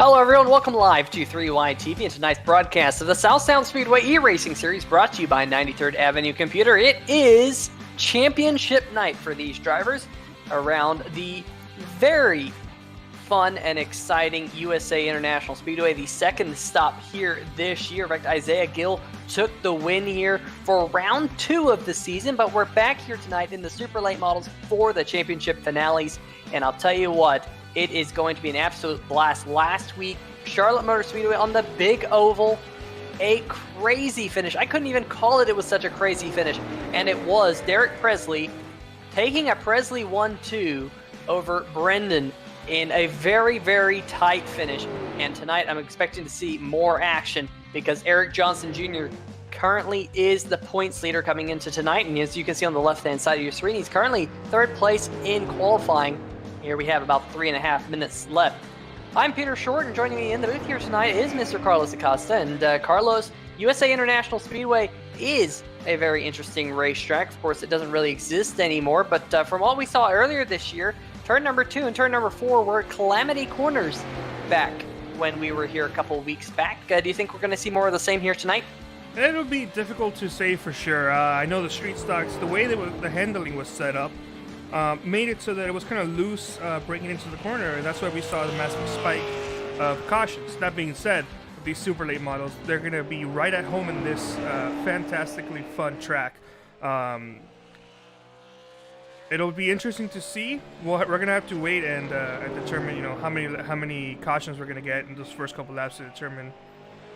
Hello everyone, welcome live to 3YTV and tonight's broadcast of the South Sound Speedway eRacing Series brought to you by 93rd Avenue Computer. It is championship night for these drivers around the very fun and exciting USA International Speedway, the second stop here this year. In fact, Isaiah Gill took the win here for round 2 of the season, but we're back here tonight in the super late models for the championship finales, and I'll tell you what, it is going to be an absolute blast. Last week, Charlotte Motor Speedway on the big oval, a crazy finish. I couldn't even call it was such a crazy finish. And it was Derek Presley taking a Presley 1-2 over Brendan in a very, very tight finish. And tonight I'm expecting to see more action because Erik Johnson Jr. currently is the points leader coming into tonight. And as you can see on the left-hand side of your screen, he's currently 3rd place in qualifying. Here we have about 3.5 minutes left. I'm Peter Short, and joining me in the booth here tonight is Mr. Carlos Acosta. And Carlos, USA International Speedway is a very interesting racetrack. Of course, it doesn't really exist anymore, but from what we saw earlier this year, turn number 2 and turn number 4 were calamity corners back when we were here a couple of weeks back. Do you think we're going to see more of the same here tonight? It'll be difficult to say for sure. I know the street stocks, the way that the handling was set up, made it so that it was kind of loose breaking into the corner, and that's why we saw the massive spike of cautions. That being said, with these super late models, they're going to be right at home in this fantastically fun track. It'll be interesting to see. We're going to have to wait and determine, how many cautions we're going to get in those first couple laps to determine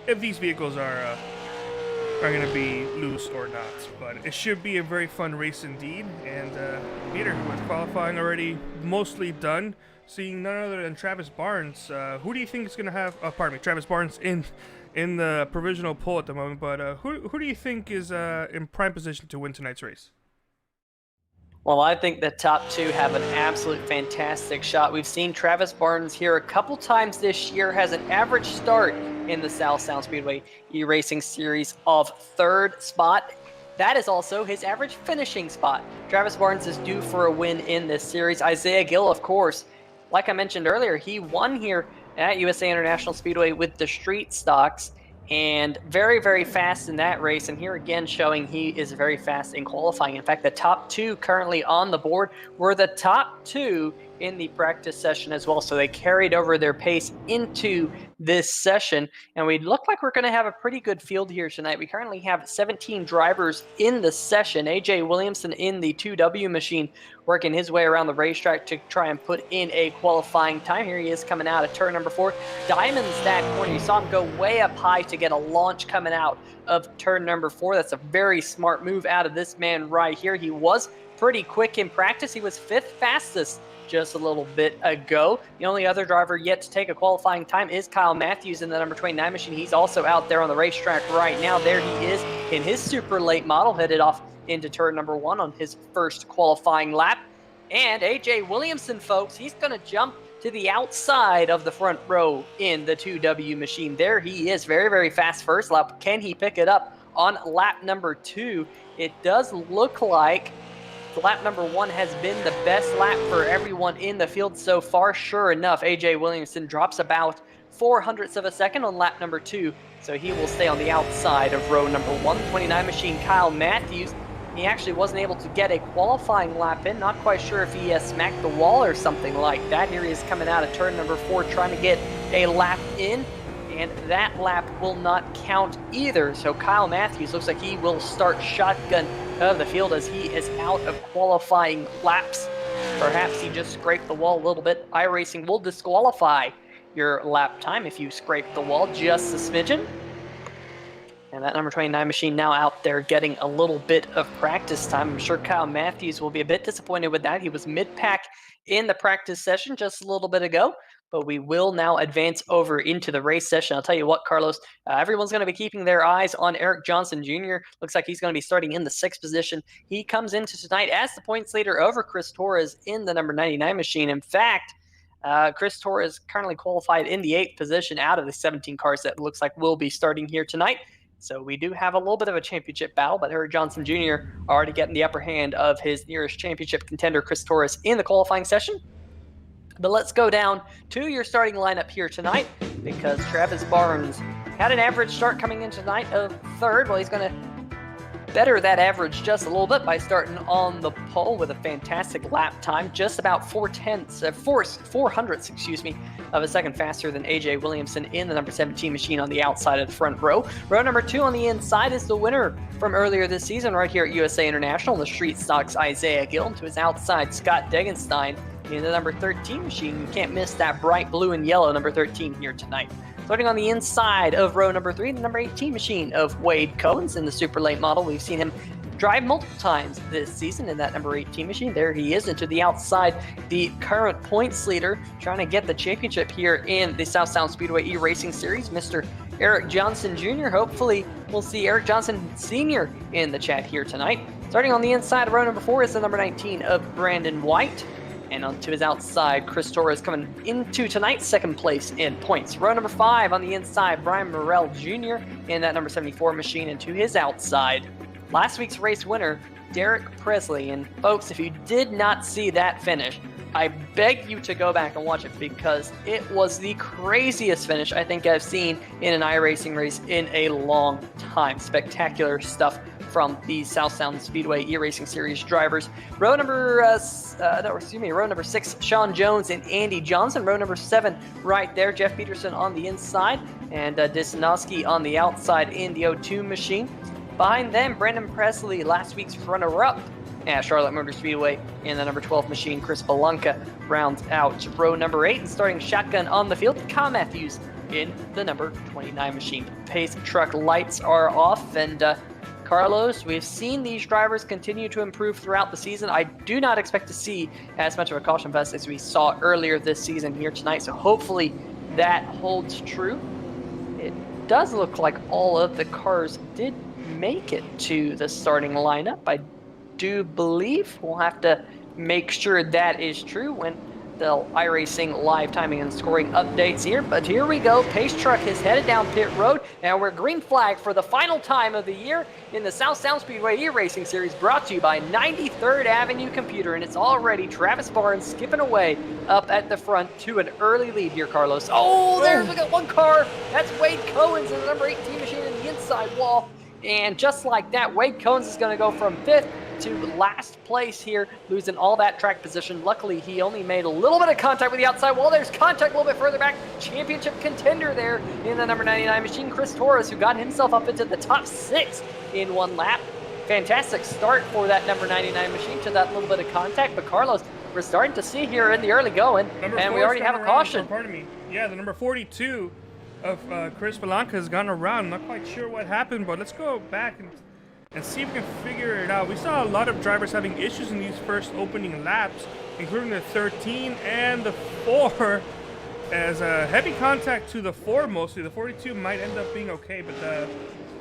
if these vehicles are going to be loose or not. But it should be a very fun race indeed. And Peter, with qualifying already mostly done, seeing none other than Travis Barnes. Who do you think is going to have? Travis Barnes in the provisional pole at the moment. But who do you think is in prime position to win tonight's race? Well, I think the top 2 have an absolute fantastic shot. We've seen Travis Barnes here a couple times this year, has an average start in the South Sound Speedway eRacing Series of 3rd spot. That is also his average finishing spot. Travis Barnes is due for a win in this series. Isaiah Gill, of course, like I mentioned earlier, he won here at USA International Speedway with the street stocks, and very, very fast in that race. And here again showing he is very fast in qualifying. In fact, the top 2 currently on the board were the top 2 in the practice session as well. So they carried over their pace into this session. And we look like we're going to have a pretty good field here tonight. We currently have 17 drivers in the session. AJ Williamson in the 2W machine working his way around the racetrack to try and put in a qualifying time. Here he is coming out of turn number 4. Diamonds that corner. You saw him go way up high to get a launch coming out of turn number 4. That's a very smart move out of this man right here. He was pretty quick in practice. He was 5th fastest just a little bit ago. The only other driver yet to take a qualifying time is Kyle Matthews in the number 29 machine. He's also out there on the racetrack right now. There he is in his super late model, headed off into turn number 1 on his first qualifying lap. And AJ Williamson, folks, he's going to jump to the outside of the front row in the 2W machine. There he is, very, very fast first lap. Can he pick it up on lap number 2? It does look like lap number 1 has been the best lap for everyone in the field so far. Sure enough, AJ Williamson drops about 0.04 of a second on lap number 2, so he will stay on the outside of row number 1. 29 machine Kyle Matthews, he actually wasn't able to get a qualifying lap in. Not quite sure if he smacked the wall or something like that. Here he is coming out of turn number 4 trying to get a lap in, and that lap will not count either. So Kyle Matthews looks like he will start shotgun of the field as he is out of qualifying laps. Perhaps he just scraped the wall a little bit. iRacing will disqualify your lap time if you scrape the wall just a smidgen. And that number 29 machine now out there getting a little bit of practice time. I'm sure Kyle Matthews will be a bit disappointed with that. He was mid-pack in the practice session just a little bit ago. But we will now advance over into the race session. I'll tell you what, Carlos, everyone's going to be keeping their eyes on Erik Johnson Jr. Looks like he's going to be starting in the 6th position. He comes into tonight as the points leader over Chris Torres in the number 99 machine. In fact, Chris Torres currently qualified in the 8th position out of the 17 cars that looks like will be starting here tonight. So we do have a little bit of a championship battle, but Erik Johnson Jr. already getting the upper hand of his nearest championship contender, Chris Torres, in the qualifying session. But let's go down to your starting lineup here tonight, because Travis Barnes had an average start coming in tonight of 3rd. Well, he's going to better that average just a little bit by starting on the pole with a fantastic lap time, just about 400ths, of a second faster than AJ Williamson in the number 17 machine on the outside of the front row. Row number 2 on the inside is the winner from earlier this season right here at USA International, the Street Stocks Isaiah Gill. To his outside, Scott Degenstein in the number 13 machine. You can't miss that bright blue and yellow number 13 here tonight. Starting on the inside of row number 3, the number 18 machine of Wade Cohens in the super late model. We've seen him drive multiple times this season in that number 18 machine. There he is. And to the outside, the current points leader trying to get the championship here in the South Sound Speedway eRacing Series, Mr. Erik Johnson Jr. Hopefully, we'll see Erik Johnson Sr. in the chat here tonight. Starting on the inside of row number 4 is the number 19 of Brandon White. And on to his outside, Chris Torres coming into tonight's 2nd place in points. Row number 5 on the inside, Brian Morrell Jr. in that number 74 machine. And to his outside, last week's race winner, Derek Presley. And folks, if you did not see that finish, I beg you to go back and watch it, because it was the craziest finish I think I've seen in an iRacing race in a long time. Spectacular stuff from the South Sound Speedway eRacing Series drivers. Row number 6, Sean Jones and Andy Johnson. Row number 7 right there, Jeff Peterson on the inside and Disnowski on the outside in the O2 machine. Behind them, Brandon Presley, last week's runner-up at Charlotte Motor Speedway in the number 12 machine. Chris Belanca rounds out row number 8, and starting shotgun on the field, Kyle Matthews in the number 29 machine. Pace truck lights are off, and Carlos, we've seen these drivers continue to improve throughout the season. I do not expect to see as much of a caution fest as we saw earlier this season here tonight, so hopefully that holds true. It does look like all of the cars did make it to the starting lineup. I do believe we'll have to make sure that is true when the iRacing live timing and scoring updates here. But here we go. Pace truck is headed down pit road. Now we're green flag for the final time of the year in the South Sound Speedway eRacing Series, brought to you by 93rd Avenue Computer. And it's already Travis Barnes skipping away up at the front to an early lead here, Carlos. Oh, there's we got one car. That's Wade Cohens in the number 18 machine in the inside wall. And just like that, Wade Cohens is going to go from 5th to last place here, losing all that track position. Luckily, he only made a little bit of contact with the outside wall. There's contact a little bit further back. Championship contender there in the number 99 machine, Chris Torres, who got himself up into the top 6 in one lap. Fantastic start for that number 99 machine to that little bit of contact. But Carlos, we're starting to see here in the early going, and we already have a caution. Pardon me. Yeah, the number 42 of Chris Belanca has gone around. I'm not quite sure what happened, but let's go back and see if we can figure it out. We saw a lot of drivers having issues in these first opening laps, including the 13 and the 4, as a heavy contact to the 4 mostly. The 42 might end up being okay, but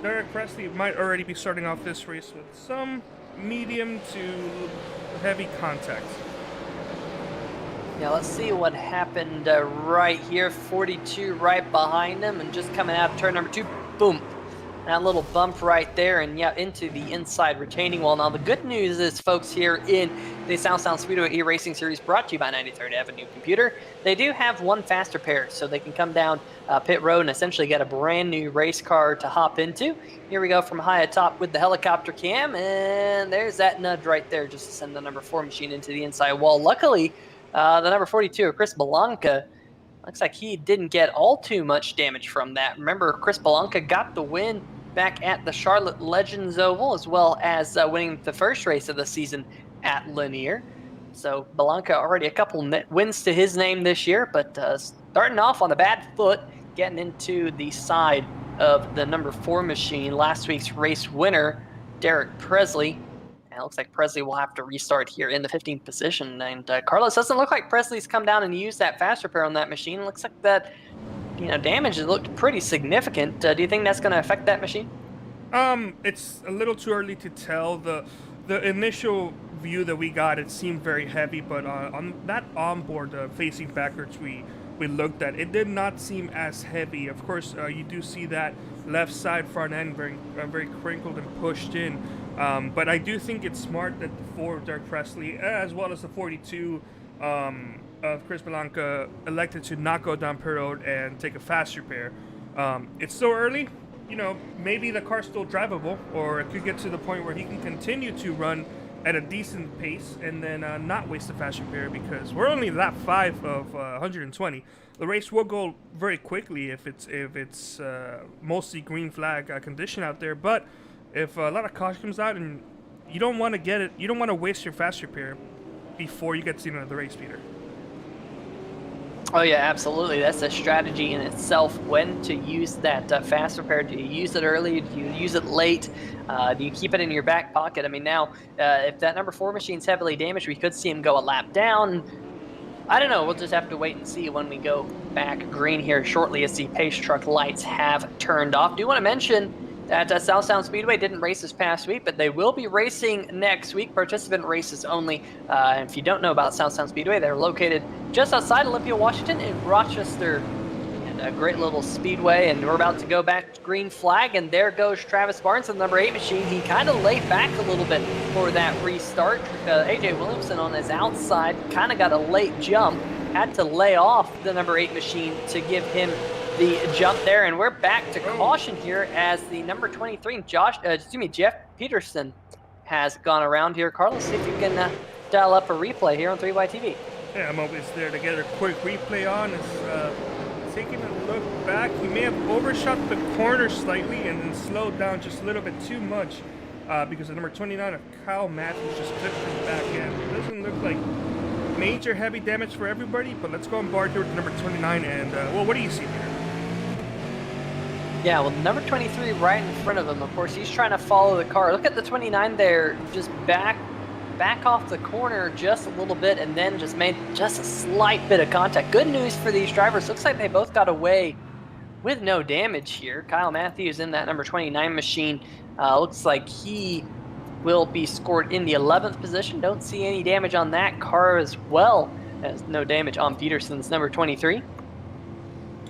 Derek Presley might already be starting off this race with some medium to heavy contact. Yeah, let's see what happened right here. 42 right behind him, and just coming out of turn number 2, boom. That little bump right there, and yeah, into the inside retaining wall. Now, the good news is, folks, here in the South Sound Speedway eRacing Series, brought to you by 93rd Avenue Computer, they do have one faster pair, so they can come down pit road and essentially get a brand new race car to hop into. Here we go from high atop with the helicopter cam, and there's that nudge right there just to send the number 4 machine into the inside wall. Luckily, the number 42, Chris Belanca, looks like he didn't get all too much damage from that. Remember, Chris Belanca got the win back at the Charlotte Legends Oval, as well as winning the first race of the season at Linear. So Belanca already a couple wins to his name this year, but starting off on the bad foot, getting into the side of the number 4 machine, last week's race winner, Derek Presley. And it looks like Presley will have to restart here in the 15th position. And Carlos, doesn't look like Presley's come down and used that fast repair on that machine. It looks like that, damage has looked pretty significant. Do you think that's going to affect that machine? It's a little too early to tell. The initial view that we got, it seemed very heavy, but on that onboard facing backwards we looked at, it did not seem as heavy. Of course, you do see that left side front end very crinkled and pushed in. But I do think it's smart that the 4 Derek Presley, as well as the 42, Chris Belanca elected to not go down pit road and take a fast repair. It's still early. You know, maybe the car's still drivable, or it could get to the point where he can continue to run at a decent pace and then not waste the fast repair, because we're only lap 5 of 120. The race will go very quickly if it's mostly green flag condition out there, but if a lot of caution comes out and you don't want to get it, you don't want to waste your fast repair before you get to the end of the race, Peter. Oh yeah, absolutely. That's a strategy in itself. When to use that fast repair? Do you use it early? Do you use it late? Do you keep it in your back pocket? I mean, now if that number 4 machine's heavily damaged, we could see him go a lap down. I don't know. We'll just have to wait and see when we go back green here shortly, as the pace truck lights have turned off. Do want to mention that South Sound Speedway didn't race this past week, but they will be racing next week. Participant races only. And if you don't know about South Sound Speedway, they're located just outside Olympia, Washington, in Rochester. And a great little speedway. And we're about to go back to green flag, and there goes Travis Barnes in the number 8 machine. He kind of laid back a little bit for that restart. AJ Williamson on his outside kind of got a late jump. Had to lay off the number 8 machine to give him the jump there, and we're back to caution here as the number 23, Jeff Peterson, has gone around here. Carlos, see if you can dial up a replay here on 3YTV. Yeah, I'm always there to get a quick replay on. It's taking a look back. He may have overshot the corner slightly and then slowed down just a little bit too much because the number 29 of Kyle Matthews just clipped his back end. It doesn't look like major heavy damage for everybody, but let's go on board here with the number 29 and, well, what do you see here? Yeah, well, number 23 right in front of him, of course, he's trying to follow the car. Look at the 29 there, just back off the corner just a little bit and then just made just a slight bit of contact. Good news for these drivers. Looks like they both got away with no damage here. Kyle Matthews in that number 29 machine. Looks like he will be scored in the 11th position. Don't see any damage on that car, as well as no damage on Peterson's number 23.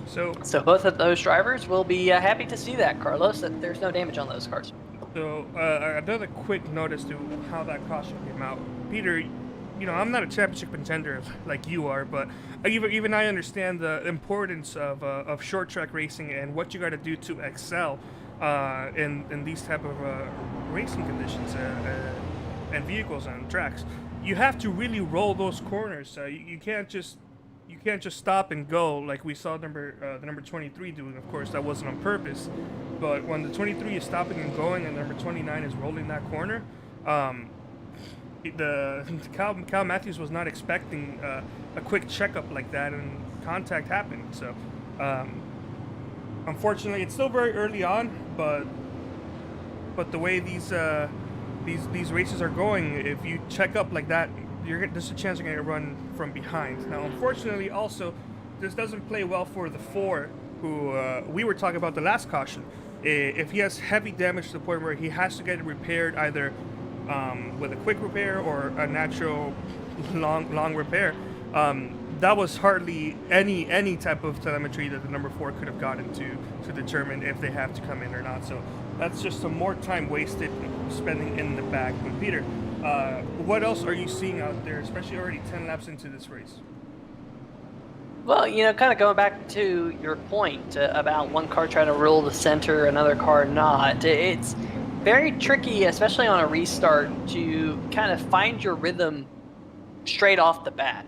So both of those drivers will be happy to see that, Carlos, that there's no damage on those cars. So another quick notice to how that caution came out. Peter, you know, I'm not a championship contender like you are, but even I understand the importance of short track racing and what you got to do to excel in these type of racing conditions and vehicles on tracks. You have to really roll those corners. You can't just stop and go like we saw the number 23 doing. Of course, that wasn't on purpose, but when the 23 is stopping and going and number 29 is rolling that corner, Kyle Matthews was not expecting a quick checkup like that, and contact happened. So unfortunately, it's still very early on, but the way these races are going, if you check up like that, there's a chance you're going to run from behind. Now, unfortunately, also, this doesn't play well for the 4, who we were talking about the last caution. If he has heavy damage to the point where he has to get it repaired either with a quick repair or a natural long repair, that was hardly any type of telemetry that the number 4 could have gotten to determine if they have to come in or not. So that's just some more time wasted spending in the back. But Peter, what else are you seeing out there, especially already 10 laps into this race? Well, you know, kind of going back to your point about one car trying to rule the center, another car not. It's very tricky, especially on a restart, to kind of find your rhythm straight off the bat.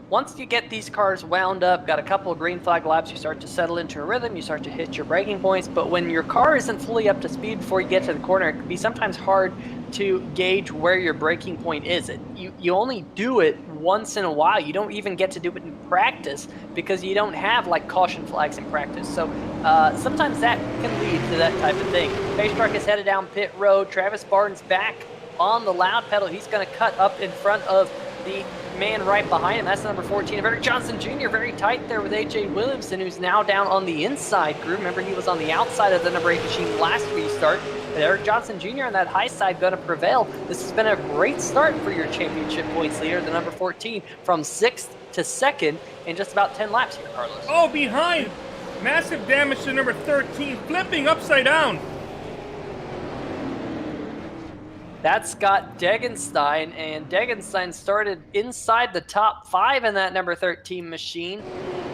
Once you get these cars wound up, got a couple of green flag laps, you start to settle into a rhythm, you start to hit your braking points. But when your car isn't fully up to speed before you get to the corner, it can be sometimes hard to gauge where your braking point is. You only do it once in a while. You don't even get to do it in practice because you don't have like caution flags in practice. So sometimes that can lead to that type of thing. Pace truck is headed down pit road. Travis Barnes back on the loud pedal. He's going to cut up in front of the man right behind him. That's number 14 of Erik Johnson Jr. Very tight there with AJ Williamson, who's now down on the inside group. Remember, he was on the outside of the number 8 machine last restart. But Erik Johnson Jr. on that high side going to prevail. This has been a great start for your championship points leader, the number 14, from 6th to 2nd in just about 10 laps here, Carlos. Oh, behind! Massive damage to number 13, flipping upside down. That's Scott Degenstein, and Degenstein started inside the top 5 in that number 13 machine.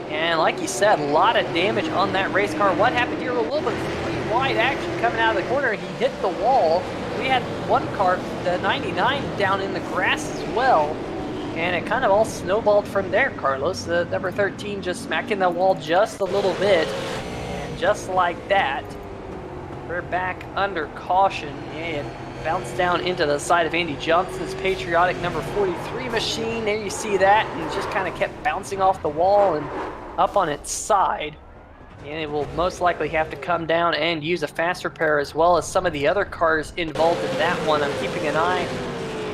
And like you said, a lot of damage on that race car. What happened here? A little bit of free wide action coming out of the corner. He hit the wall. We had one car, the 99, down in the grass as well. And it kind of all snowballed from there, Carlos. The number 13 just smacking the wall just a little bit. And just like that, we're back under caution. And bounced down into the side of Andy Johnson's patriotic number 43 machine. There you see that, and it just kind of kept bouncing off the wall and up on its side. And it will most likely have to come down and use a fast repair, as well as some of the other cars involved in that one. I'm keeping an eye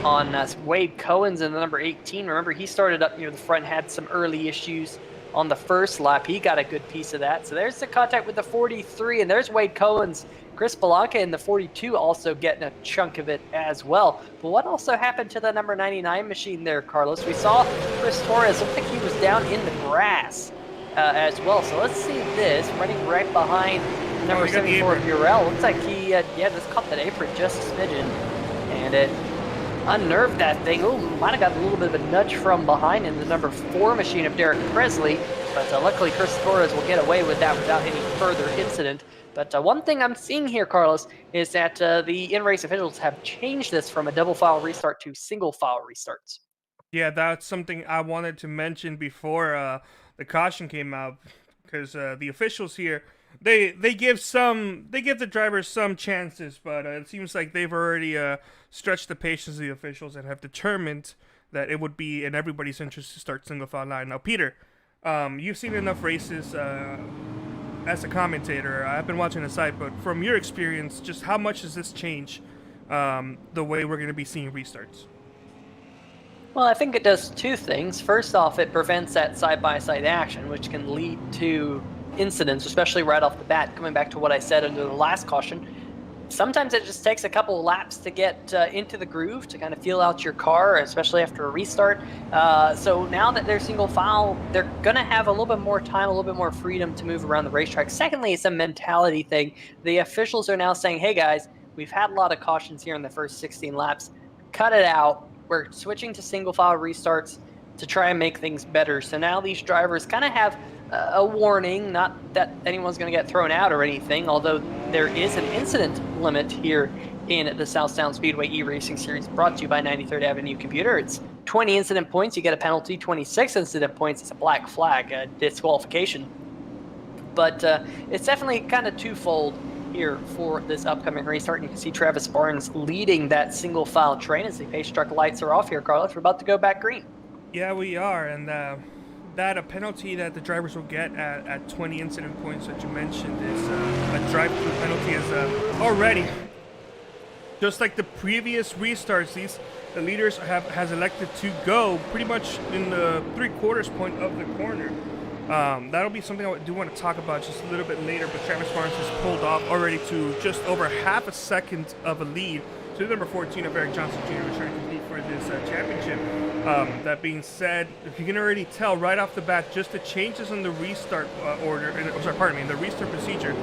on Wade Cohen's in the number 18. Remember, he started up near the front, had some early issues on the first lap. He got a good piece of that. So there's the contact with the 43, and there's Wade Cohen's. Chris Belanca in the 42 also getting a chunk of it as well. But what also happened to the number 99 machine there, Carlos? We saw Chris Torres look like he was down in the grass as well. So let's see this, running right behind number 74, Burrell. Looks like he, just caught that apron just a smidgen. And it unnerved that thing. Oh, might have got a little bit of a nudge from behind in the number 4 machine of Derek Presley. But luckily, Chris Torres will get away with that without any further incident. But one thing I'm seeing here, Carlos, is that the in-race officials have changed this from a double file restart to single file restarts. Yeah, that's something I wanted to mention before the caution came out, because the officials here, they give the drivers some chances, but it seems like they've already stretched the patience of the officials and have determined that it would be in everybody's interest to start single file line. Now, Peter, you've seen enough races as a commentator. I've been watching the site, but from your experience, just how much does this change the way we're going to be seeing restarts? Well, I think it does two things. First off, it prevents that side-by-side action, which can lead to incidents, especially right off the bat. Coming back to what I said under the last caution, sometimes it just takes a couple of laps to get into the groove, to kind of feel out your car, especially after a restart. So now that they're single file, they're going to have a little bit more time, a little bit more freedom to move around the racetrack. Secondly, it's a mentality thing. The officials are now saying, hey guys, we've had a lot of cautions here in the first 16 laps. Cut it out. We're switching to single file restarts to try and make things better. So now these drivers kind of have a warning, not that anyone's going to get thrown out or anything, although there is an incident limit here in the South Sound Speedway eRacing Series, brought to you by 93rd Avenue Computer. It's 20 incident points, you get a penalty. 26 incident points, it's a black flag, a disqualification. But it's definitely kind of twofold here for this upcoming restart. And you can see Travis Barnes leading that single file train as the pace truck lights are off here, Carlos. We're about to go back green. Yeah, we are, and that a penalty that the drivers will get at 20 incident points that you mentioned is a drive-through penalty is already, just like the previous restarts, the leaders has elected to go pretty much in the 3/4 point of the corner. That'll be something I do want to talk about just a little bit later, but Travis Barnes has pulled off already to just over half a second of a lead to the number 14 of Erik Johnson Jr., who's trying to compete for this championship. That being said, you can already tell right off the bat just the changes in the restart the restart procedure.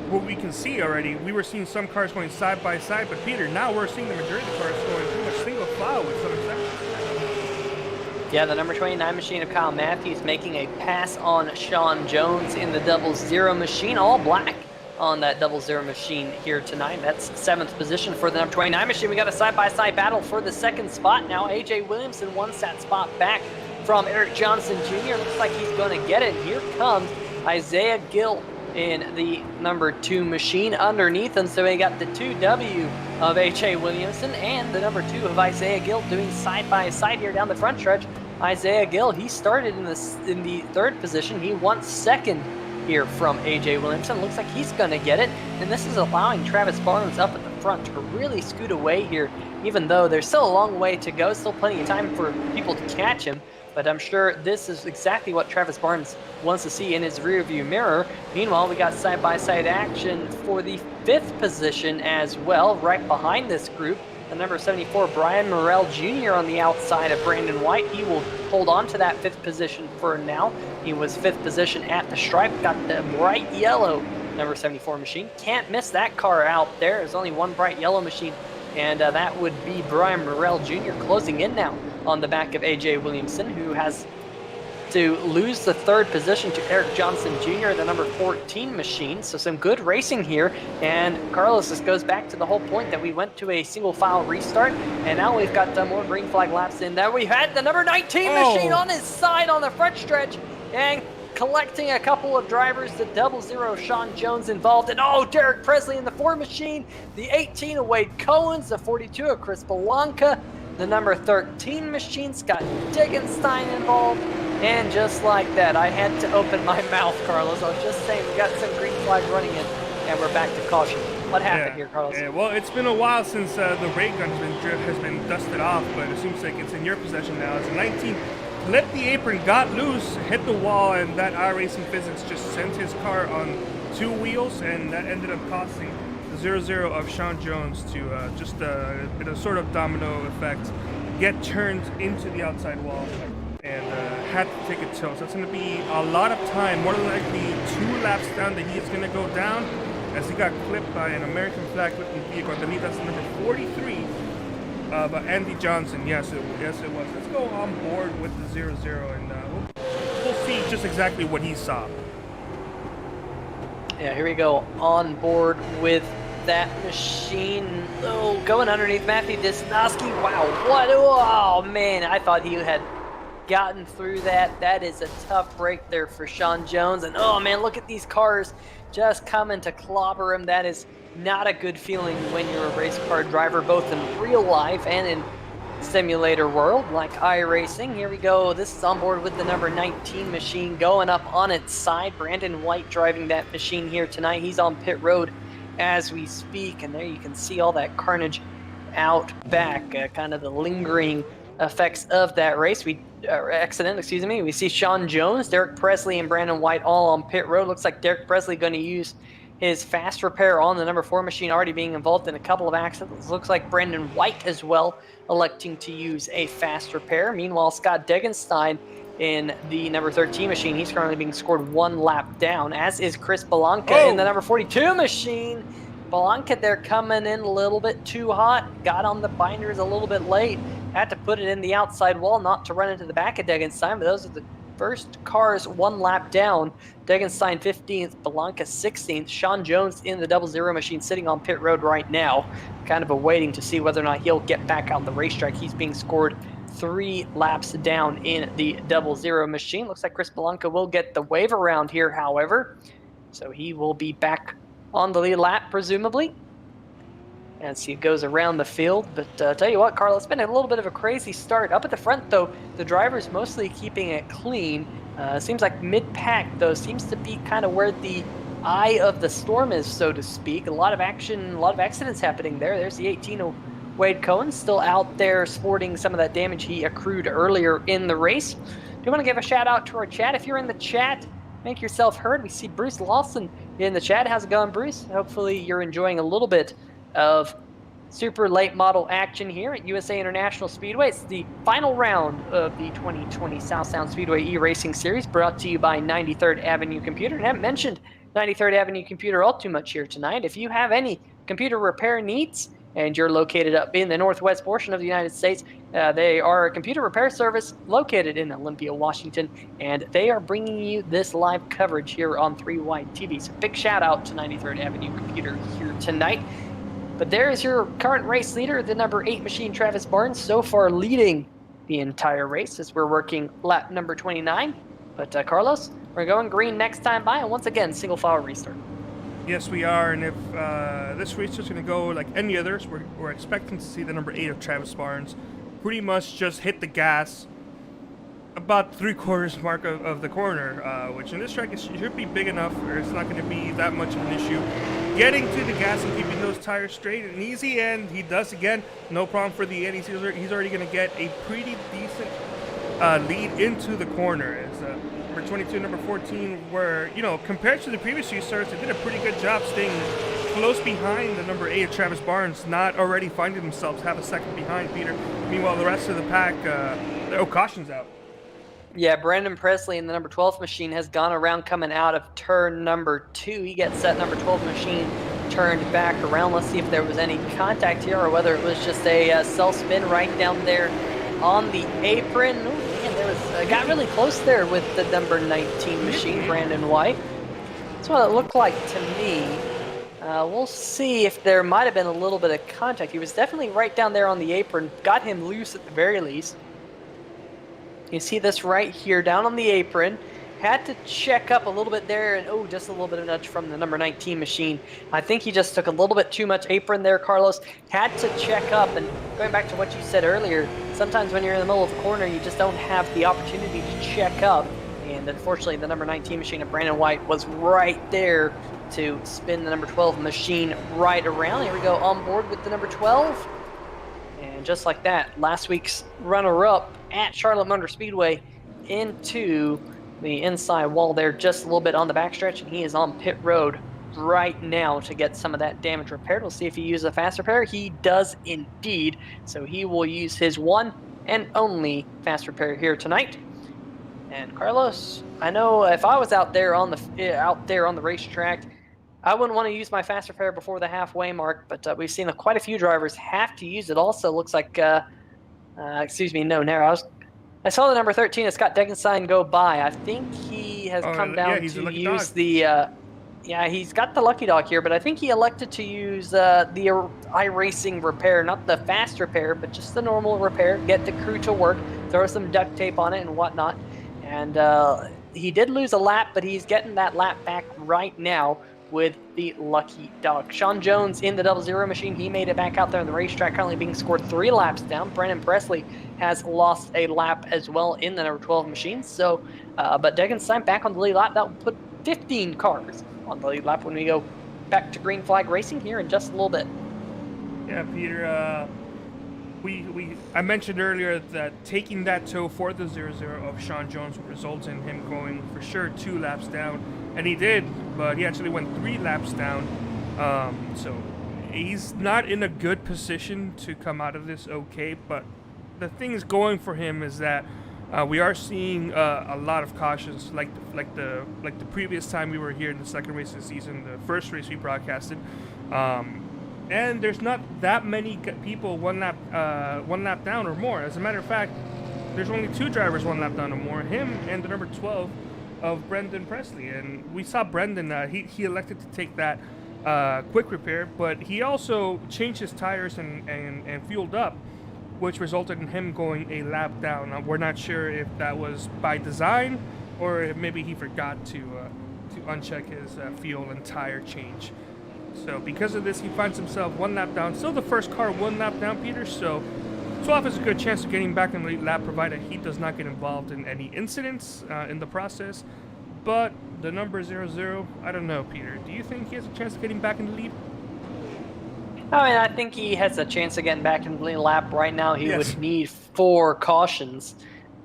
What we can see already, we were seeing some cars going side by side, but Peter, now we're seeing the majority of the cars going pretty much single file with some exceptions. Yeah, the number 29 machine of Kyle Matthews making a pass on Sean Jones in the 00 machine, all black on that 00 machine here tonight. That's 7th position for the number 29 machine. We got a side-by-side battle for the 2nd spot now. AJ Williamson wants that spot back from Erik Johnson Jr. Looks like he's going to get it. Here comes Isaiah Gill in the number 2 machine underneath him. So we got the 2W of AJ Williamson and the number 2 of Isaiah Gill doing side-by-side here down the front stretch. Isaiah Gill, he started in the 3rd position. He wants 2nd here from AJ Williamson. Looks like he's going to get it, and this is allowing Travis Barnes up at the front to really scoot away here, even though there's still a long way to go, still plenty of time for people to catch him. But I'm sure this is exactly what Travis Barnes wants to see in his rearview mirror. Meanwhile, we got side-by-side action for the 5th position as well, right behind this group. The number 74, Brian Morrell Jr. on the outside of Brandon White. He will hold on to that 5th position for now. He was 5th position at the stripe, got the bright yellow number 74 machine. Can't miss that car out there. There's only one bright yellow machine And that would be Brian Morrell Jr. closing in now on the back of A.J. Williamson, who has to lose the third position to Erik Johnson Jr., the number 14 machine. So some good racing here. And Carlos, this goes back to the whole point that we went to a single file restart, and now we've got more green flag laps in there. We had the number 19 machine on his side on the front stretch, and collecting a couple of drivers, the 00 Sean Jones involved, and Derek Presley in the 4 machine, the 18 of Wade Cohens, the 42 of Chris Belanca, the number 13 machine, Scott Diggenstein involved. And just like that, I had to open my mouth, Carlos. I was just saying we got some green flag running in, and we're back to caution. What happened here, Carlos? Yeah, well, it's been a while since the ray gun has been dusted off, but it seems like it's in your possession now. It's a 19, flipped the apron, got loose, hit the wall, and that iRacing physics just sent his car on 2 wheels, and that ended up costing the 00 of Sean Jones to just in a sort of domino effect, get turned into the outside wall and had to take a tilt. So it's going to be a lot of time, more than likely 2 laps down that he is going to go down as he got clipped by an American flag flipping vehicle. I believe that's the number 43 of Andy Johnson. Yes, it was. Let's go on board with the 00 and we'll see just exactly what he saw. Yeah, here we go on board with that machine. Oh, going underneath Matthew Disnowski. Wow, what? Oh, man, I thought he had gotten through that. That is a tough break there for Sean Jones. And oh man, look at these cars just coming to clobber him. That is not a good feeling when you're a race car driver, both in real life and in simulator world like iRacing. Here we go. This is on board with the number 19 machine going up on its side. Brandon White driving that machine here tonight. He's on pit road as we speak, and there you can see all that carnage out back, kind of the lingering effects of that race. Accident, excuse me. We see Sean Jones, Derek Presley, and Brandon White all on pit road. Looks like Derek Presley going to use his fast repair on the number 4 machine, already being involved in a couple of accidents. Looks like Brandon White as well electing to use a fast repair. Meanwhile, Scott Degenstein in the number 13 machine, he's currently being scored 1 lap down, as is Chris Belanca in the number 42 machine. Belanca there coming in a little bit too hot, got on the binders a little bit late, had to put it in the outside wall not to run into the back of Degenstein, but those are the first cars 1 lap down. Degenstein 15th, Belanca 16th, Sean Jones in the 00 machine sitting on pit road right now, kind of awaiting to see whether or not he'll get back on the racetrack. He's being scored 3 laps down in the 00 machine. Looks like Chris Belanca will get the wave around here, however, so he will be back on the lead lap, presumably, as he goes around the field. But tell you what, Carl, it's been a little bit of a crazy start. Up at the front, though, the drivers mostly keeping it clean. Seems like mid-pack, though, seems to be kind of where the eye of the storm is, so to speak. A lot of action, a lot of accidents happening there. There's the 18 of Wade Cohen still out there sporting some of that damage he accrued earlier in the race. Do you want to give a shout out to our chat? If you're in the chat, make yourself heard. We see Bruce Lawson in the chat. How's it going, Bruce? Hopefully you're enjoying a little bit of super late model action here at USA International Speedway. It's the final round of the 2020 South Sound Speedway eRacing Series, brought to you by 93rd Avenue Computer. And I haven't mentioned 93rd Avenue Computer all too much here tonight. If you have any computer repair needs and you're located up in the northwest portion of the United States, they are a computer repair service located in Olympia, Washington, and they are bringing you this live coverage here on 3 Wide TV. So big shout out to 93rd Avenue Computer here tonight. But there is your current race leader, the number 8 machine, Travis Barnes, so far leading the entire race as we're working lap number 29. But Carlos, we're going green next time by, and once again, single file restart. Yes, we are, and if this race is going to go like any others, we're expecting to see the number 8 of Travis Barnes pretty much just hit the gas about 3/4 mark of the corner, which in this track should be big enough, or it's not going to be that much of an issue. Getting to the gas and keeping those tires straight and easy, and he does again. No problem for the end. He's already going to get a pretty decent lead into the corner. As number 22, number 14 were, compared to the previous few starts, they did a pretty good job staying close behind the number 8 of Travis Barnes, not already finding themselves half a second behind Peter. Meanwhile, the rest of the pack, caution's out. Yeah, Brandon Presley in the number 12 machine has gone around coming out of turn number 2. He gets that number 12 machine turned back around. Let's see if there was any contact here or whether it was just a self-spin right down there on the apron. Ooh, man, there was got really close there with the number 19 machine, Brandon White. That's what it looked like to me. We'll see if there might have been a little bit of contact. He was definitely right down there on the apron. Got him loose at the very least. You see this right here down on the apron. Had to check up a little bit there, and oh, just a little bit of nudge from the number 19 machine. I think he just took a little bit too much apron there, Carlos. Had to check up, and going back to what you said earlier, sometimes when you're in the middle of a corner, you just don't have the opportunity to check up. And unfortunately, the number 19 machine of Brandon White was right there to spin the number 12 machine right around. Here we go, on board with the number 12. And just like that, last week's runner-up at Charlotte Motor Speedway into the inside wall there, just a little bit on the backstretch, and he is on pit road right now to get some of that damage repaired. We'll see if he uses a fast repair. He does indeed, so he will use his one and only fast repair here tonight. And Carlos, I know if I was out there on the racetrack, I wouldn't want to use my fast repair before the halfway mark, but we've seen quite a few drivers have to use it. Also, looks like, I saw the number 13 of Scott Degenstein go by. I think he has come down to use the, he's got the lucky dog here, but I think he elected to use the iRacing repair, not the fast repair, but just the normal repair, get the crew to work, throw some duct tape on it and whatnot. And he did lose a lap, but he's getting that lap back right now with the lucky dog. Sean Jones in the 00 machine, he made it back out there on the racetrack, currently being scored 3 laps down. Brandon Presley has lost a lap as well in the number 12 machine. So, but Degenstein back on the lead lap. That will put 15 cars on the lead lap when we go back to green flag racing here in just a little bit. Yeah, Peter, I mentioned earlier that taking that tow for the 0-0 of Sean Jones would result in him going for sure 2 laps down, and he did, but he actually went 3 laps down, so he's not in a good position to come out of this okay. But the thing is going for him is that we are seeing a lot of cautions, like the previous time we were here in the second race of the season, the first race we broadcasted. And there's not that many people one lap down or more. As a matter of fact, there's only 2 drivers 1 lap down or more, him and the number 12 of Brendan Presley. And we saw Brendan, he elected to take that quick repair, but he also changed his tires and fueled up, which resulted in him going a lap down. Now, we're not sure if that was by design or if maybe he forgot to uncheck his fuel and tire change. So because of this, he finds himself 1 lap down. Still the first car 1 lap down, Peter. So 12 has a good chance of getting back in the lead lap, provided he does not get involved in any incidents in the process. But the number 0-0, I don't know, Peter. Do you think he has a chance of getting back in the lead? I mean, I think he has a chance of getting back in the lead lap. Right now, he would need 4 cautions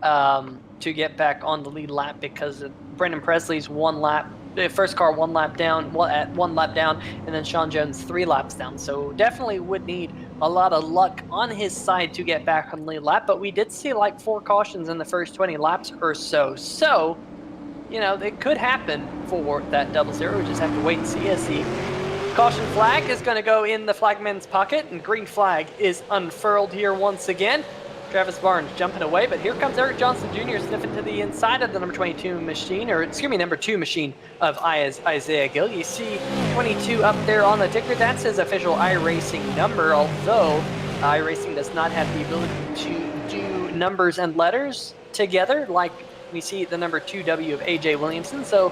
to get back on the lead lap, because Brendan Presley's 1 lap. The first car 1 lap down, at 1 lap down, and then Sean Jones 3 laps down. So definitely would need a lot of luck on his side to get back on the lead lap. But we did see like 4 cautions in the first 20 laps or so. So, you know, it could happen for that 00. We just have to wait and see as the caution flag is going to go in the flagman's pocket, and green flag is unfurled here once again. Travis Barnes jumping away, but here comes Erik Johnson Jr. sniffing to the inside of the number 22 machine, or excuse me, number 2 machine of Isaiah Gill. You see 22 up there on the ticker. That's his official iRacing number, although iRacing does not have the ability to do numbers and letters together like we see the number 2W of AJ Williamson. So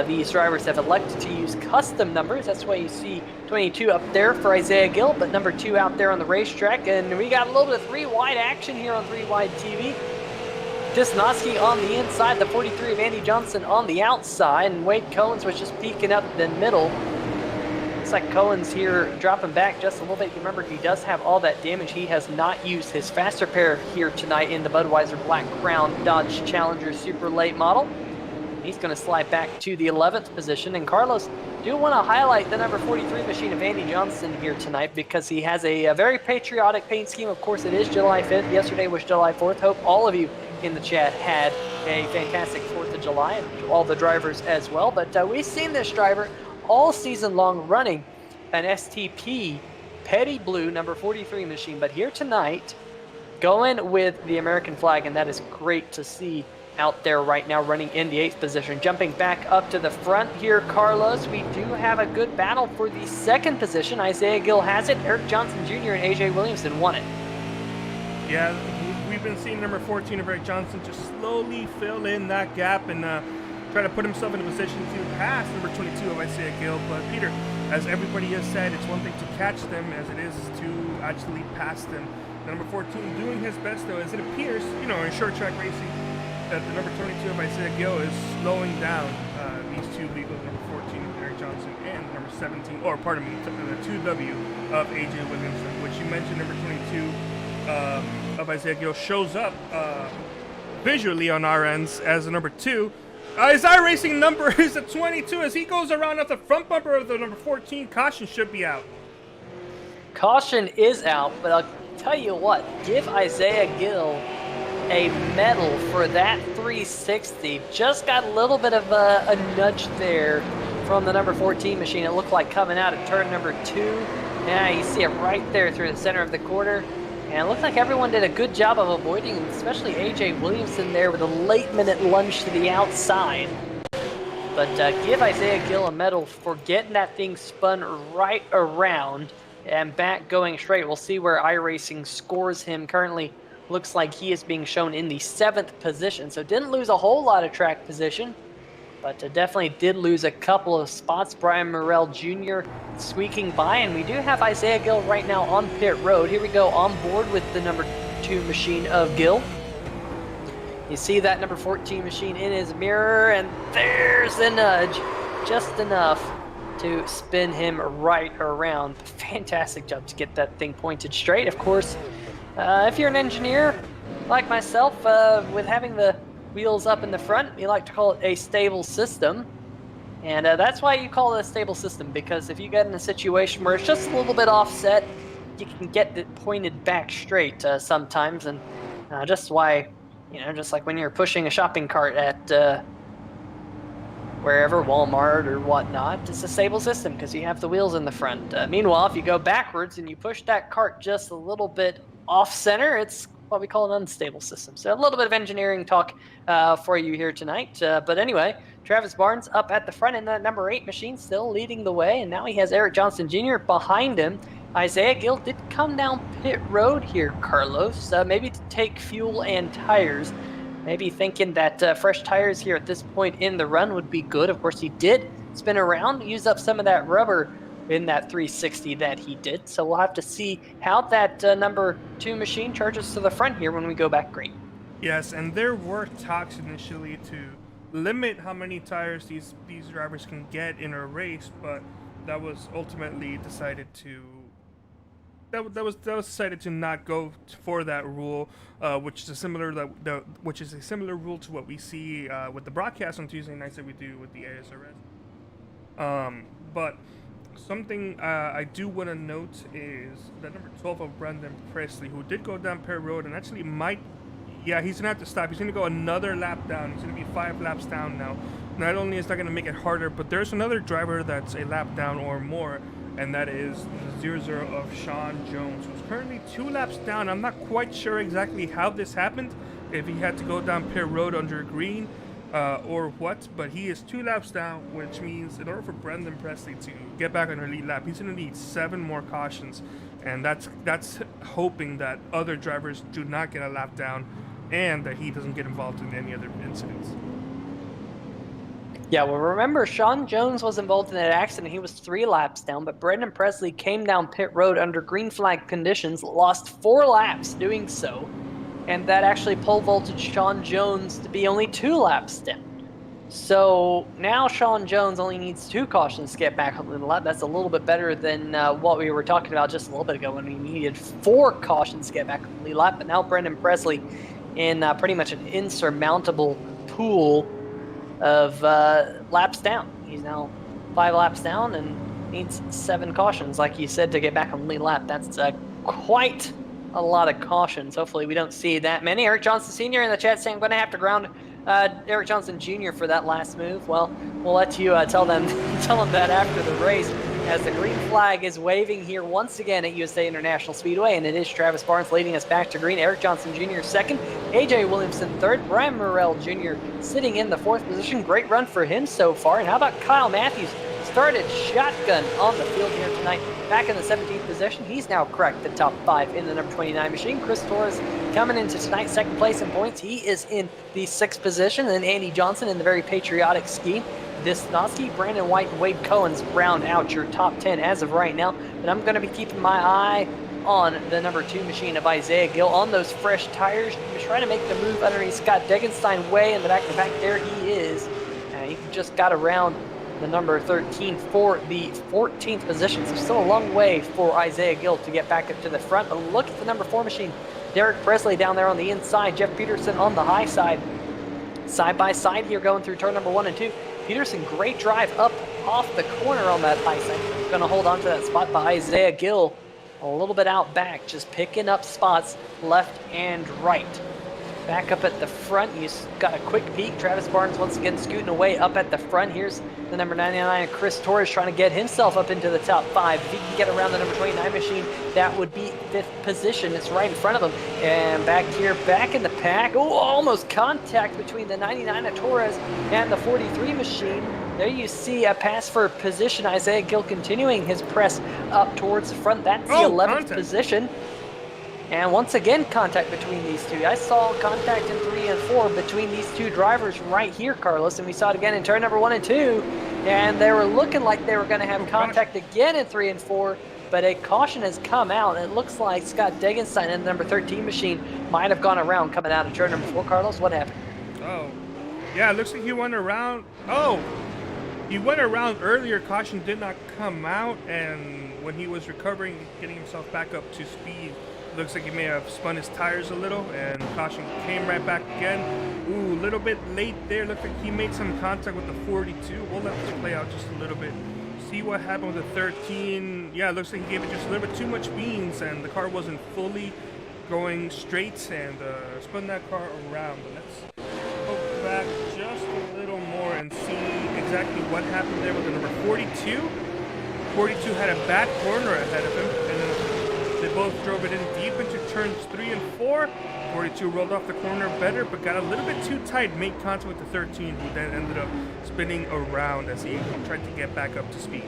these drivers have elected to use custom numbers. That's why you see 22 up there for Isaiah Gill, but number 2 out there on the racetrack. And we got a little bit of 3-wide action here on 3-wide TV. Disnoski on the inside, the 43 of Andy Johnson on the outside, and Wade Cohen's was just peeking up the middle. Looks like Cohen's here dropping back just a little bit. Remember, he does have all that damage. He has not used his fast repair here tonight in the Budweiser Black Crown Dodge Challenger Super Late model. He's going to slide back to the 11th position. And Carlos, do want to highlight the number 43 machine of Andy Johnson here tonight, because he has a very patriotic paint scheme. Of course, it is July 5th. Yesterday was July 4th. Hope all of you in the chat had a fantastic 4th of July, and all the drivers as well. But we've seen this driver all season long running an STP Petty Blue number 43 machine. But here tonight, going with the American flag, and that is great to see out there right now, running in the 8th position. Jumping back up to the front here, Carlos, we do have a good battle for the 2nd position. Isaiah Gill has it. Erik Johnson Jr. and AJ Williamson won it. Yeah, we've been seeing number 14 of Erik Johnson just slowly fill in that gap and try to put himself in a position to pass number 22 of Isaiah Gill. But Peter, as everybody has said, it's one thing to catch them as it is to actually pass them. Number 14 doing his best, though, as it appears, you know, in short track racing, that the number 22 of Isaiah Gill is slowing down these two vehicles, number 14 of Erik Johnson and number 17, or pardon me, the 2W of AJ Williamson, which you mentioned, number 22 of Isaiah Gill shows up visually on our ends as the number 2. His iRacing number is a 22 as he goes around at the front bumper of the number 14. Caution should be out. Caution is out, but I'll tell you what, give Isaiah Gill a medal for that 360. Just got a little bit of a nudge there from the number 14 machine. It looked like coming out at turn number 2. Yeah, you see it right there through the center of the quarter. And it looked like everyone did a good job of avoiding, especially AJ Williamson there with a late-minute lunge to the outside. But give Isaiah Gill a medal for getting that thing spun right around and back going straight. We'll see where iRacing scores him. Currently looks like he is being shown in the 7th position, so didn't lose a whole lot of track position, but definitely did lose a couple of spots. Brian Morrell Jr. squeaking by, and we do have Isaiah Gill right now on pit road. Here we go, on board with the number 2 machine of Gill. You see that number 14 machine in his mirror, and there's the nudge, just enough to spin him right around. Fantastic job to get that thing pointed straight. Of course, if you're an engineer like myself, with having the wheels up in the front, you like to call it a stable system. And that's why you call it a stable system, because if you get in a situation where it's just a little bit offset, you can get it pointed back straight sometimes. And just why, you know, just like when you're pushing a shopping cart at wherever, Walmart or whatnot, it's a stable system because you have the wheels in the front. Meanwhile, if you go backwards and you push that cart just a little bit off center, it's what we call an unstable system. So a little bit of engineering talk for you here tonight. But anyway, Travis Barnes up at the front in that number 8 machine, still leading the way, and now he has Erik Johnson Jr. behind him. Isaiah Gill did come down pit road here, Carlos, maybe to take fuel and tires. Maybe thinking that fresh tires here at this point in the run would be good. Of course, he did spin around, use up some of that rubber in that 360 that he did. So we'll have to see how that number 2 machine charges to the front here when we go back green. Yes, and there were talks initially to limit how many tires these drivers can get in a race, but that was ultimately decided to that was decided to not go for that rule, which is a similar rule to what we see with the broadcast on Tuesday nights that we do with the ASRS. But something I do want to note is that number 12 of Brendan Presley, who did go down pit road and actually might, yeah, he's gonna have to stop. He's gonna go another lap down. He's gonna be 5 laps down now. Not only is that gonna make it harder, but there's another driver that's a lap down or more, and that is the 0-0 of Sean Jones, who's currently 2 laps down. I'm not quite sure exactly how this happened, if he had to go down pit road under green or what, but he is 2 laps down, which means in order for Brendan Presley to get back on her lead lap, he's going to need 7 more cautions, and that's hoping that other drivers do not get a lap down and that he doesn't get involved in any other incidents. Yeah, well, remember, Sean Jones was involved in that accident. He was 3 laps down, but Brendan Presley came down pit road under green flag conditions, lost 4 laps doing so, and that actually pole vaulted Sean Jones to be only 2 laps down. So now Sean Jones only needs 2 cautions to get back on the lap. That's a little bit better than what we were talking about just a little bit ago when we needed 4 cautions to get back on the lap. But now Brendan Presley in pretty much an insurmountable pool of laps down. He's now 5 laps down and needs 7 cautions, like you said, to get back on the lead lap. That's quite a lot of cautions. Hopefully we don't see that many. Erik Johnson Sr. in the chat saying, I'm going to have to ground Erik Johnson Jr. for that last move. Well, we'll let you tell them that after the race. as the green flag is waving here once again at USA International Speedway, and it is Travis Barnes leading us back to green. Erik Johnson Jr. second, AJ Williamson third, Brian Morrell Jr. sitting in the fourth position. Great run for him so far. And how about Kyle Matthews? Started shotgun on the field here tonight, back in the 17th position. He's now cracked the top 5 in the number 29 machine. Chris Torres coming into tonight second place in points. He is in the 6th position. And Andy Johnson in the very patriotic scheme. Disnowski, Brandon White, and Wade Cohen's round out your top 10 as of right now. But I'm going to be keeping my eye on the number 2 machine of Isaiah Gill on those fresh tires. He's trying to make the move underneath Scott Degenstein way in the back. In fact, there he is. He just got around the number 13 for the 14th position. So still a long way for Isaiah Gill to get back up to the front. But look at the number 4 machine. Derek Presley down there on the inside. Jeff Peterson on the high side. Side by side here going through turn number 1 and 2. Peterson, great drive up off the corner on that high side. Going to hold on to that spot by Isaiah Gill. A little bit out back, just picking up spots left and right. Back up at the front, you got a quick peek. Travis Barnes once again scooting away up at the front. Here's the number 99, Chris Torres, trying to get himself up into the top 5. If he can get around the number 29 machine, that would be 5th position. It's right in front of him. And back here, back in the pack. Oh, almost contact between the 99 of Torres and the 43 machine. There you see a pass for position. Isaiah Gill continuing his press up towards the front. That's the 11th position. And once again, contact between these two. I saw contact in 3 and 4 between these two drivers right here, Carlos, and we saw it again in turn number 1 and 2. And they were looking like they were going to have contact again in 3 and 4, but a caution has come out. And it looks like Scott Degenstein and the number 13 machine might have gone around coming out of turn number 4. Carlos, what happened? Oh, yeah, it looks like he went around. Oh, he went around earlier. Caution did not come out, and when he was recovering, getting himself back up to speed, looks like he may have spun his tires a little, and caution came right back again. Ooh, a little bit late there. Looked like he made some contact with the 42. We'll let this play out just a little bit. See what happened with the 13. Yeah, it looks like he gave it just a little bit too much beans, and the car wasn't fully going straight, and spun that car around. But let's go back just a little more and see exactly what happened there with the number 42. 42 had a bad corner ahead of him, and then they both drove it in deep into turns 3 and 4. 42 rolled off the corner better, but got a little bit too tight, made contact with the 13, who then ended up spinning around as he tried to get back up to speed.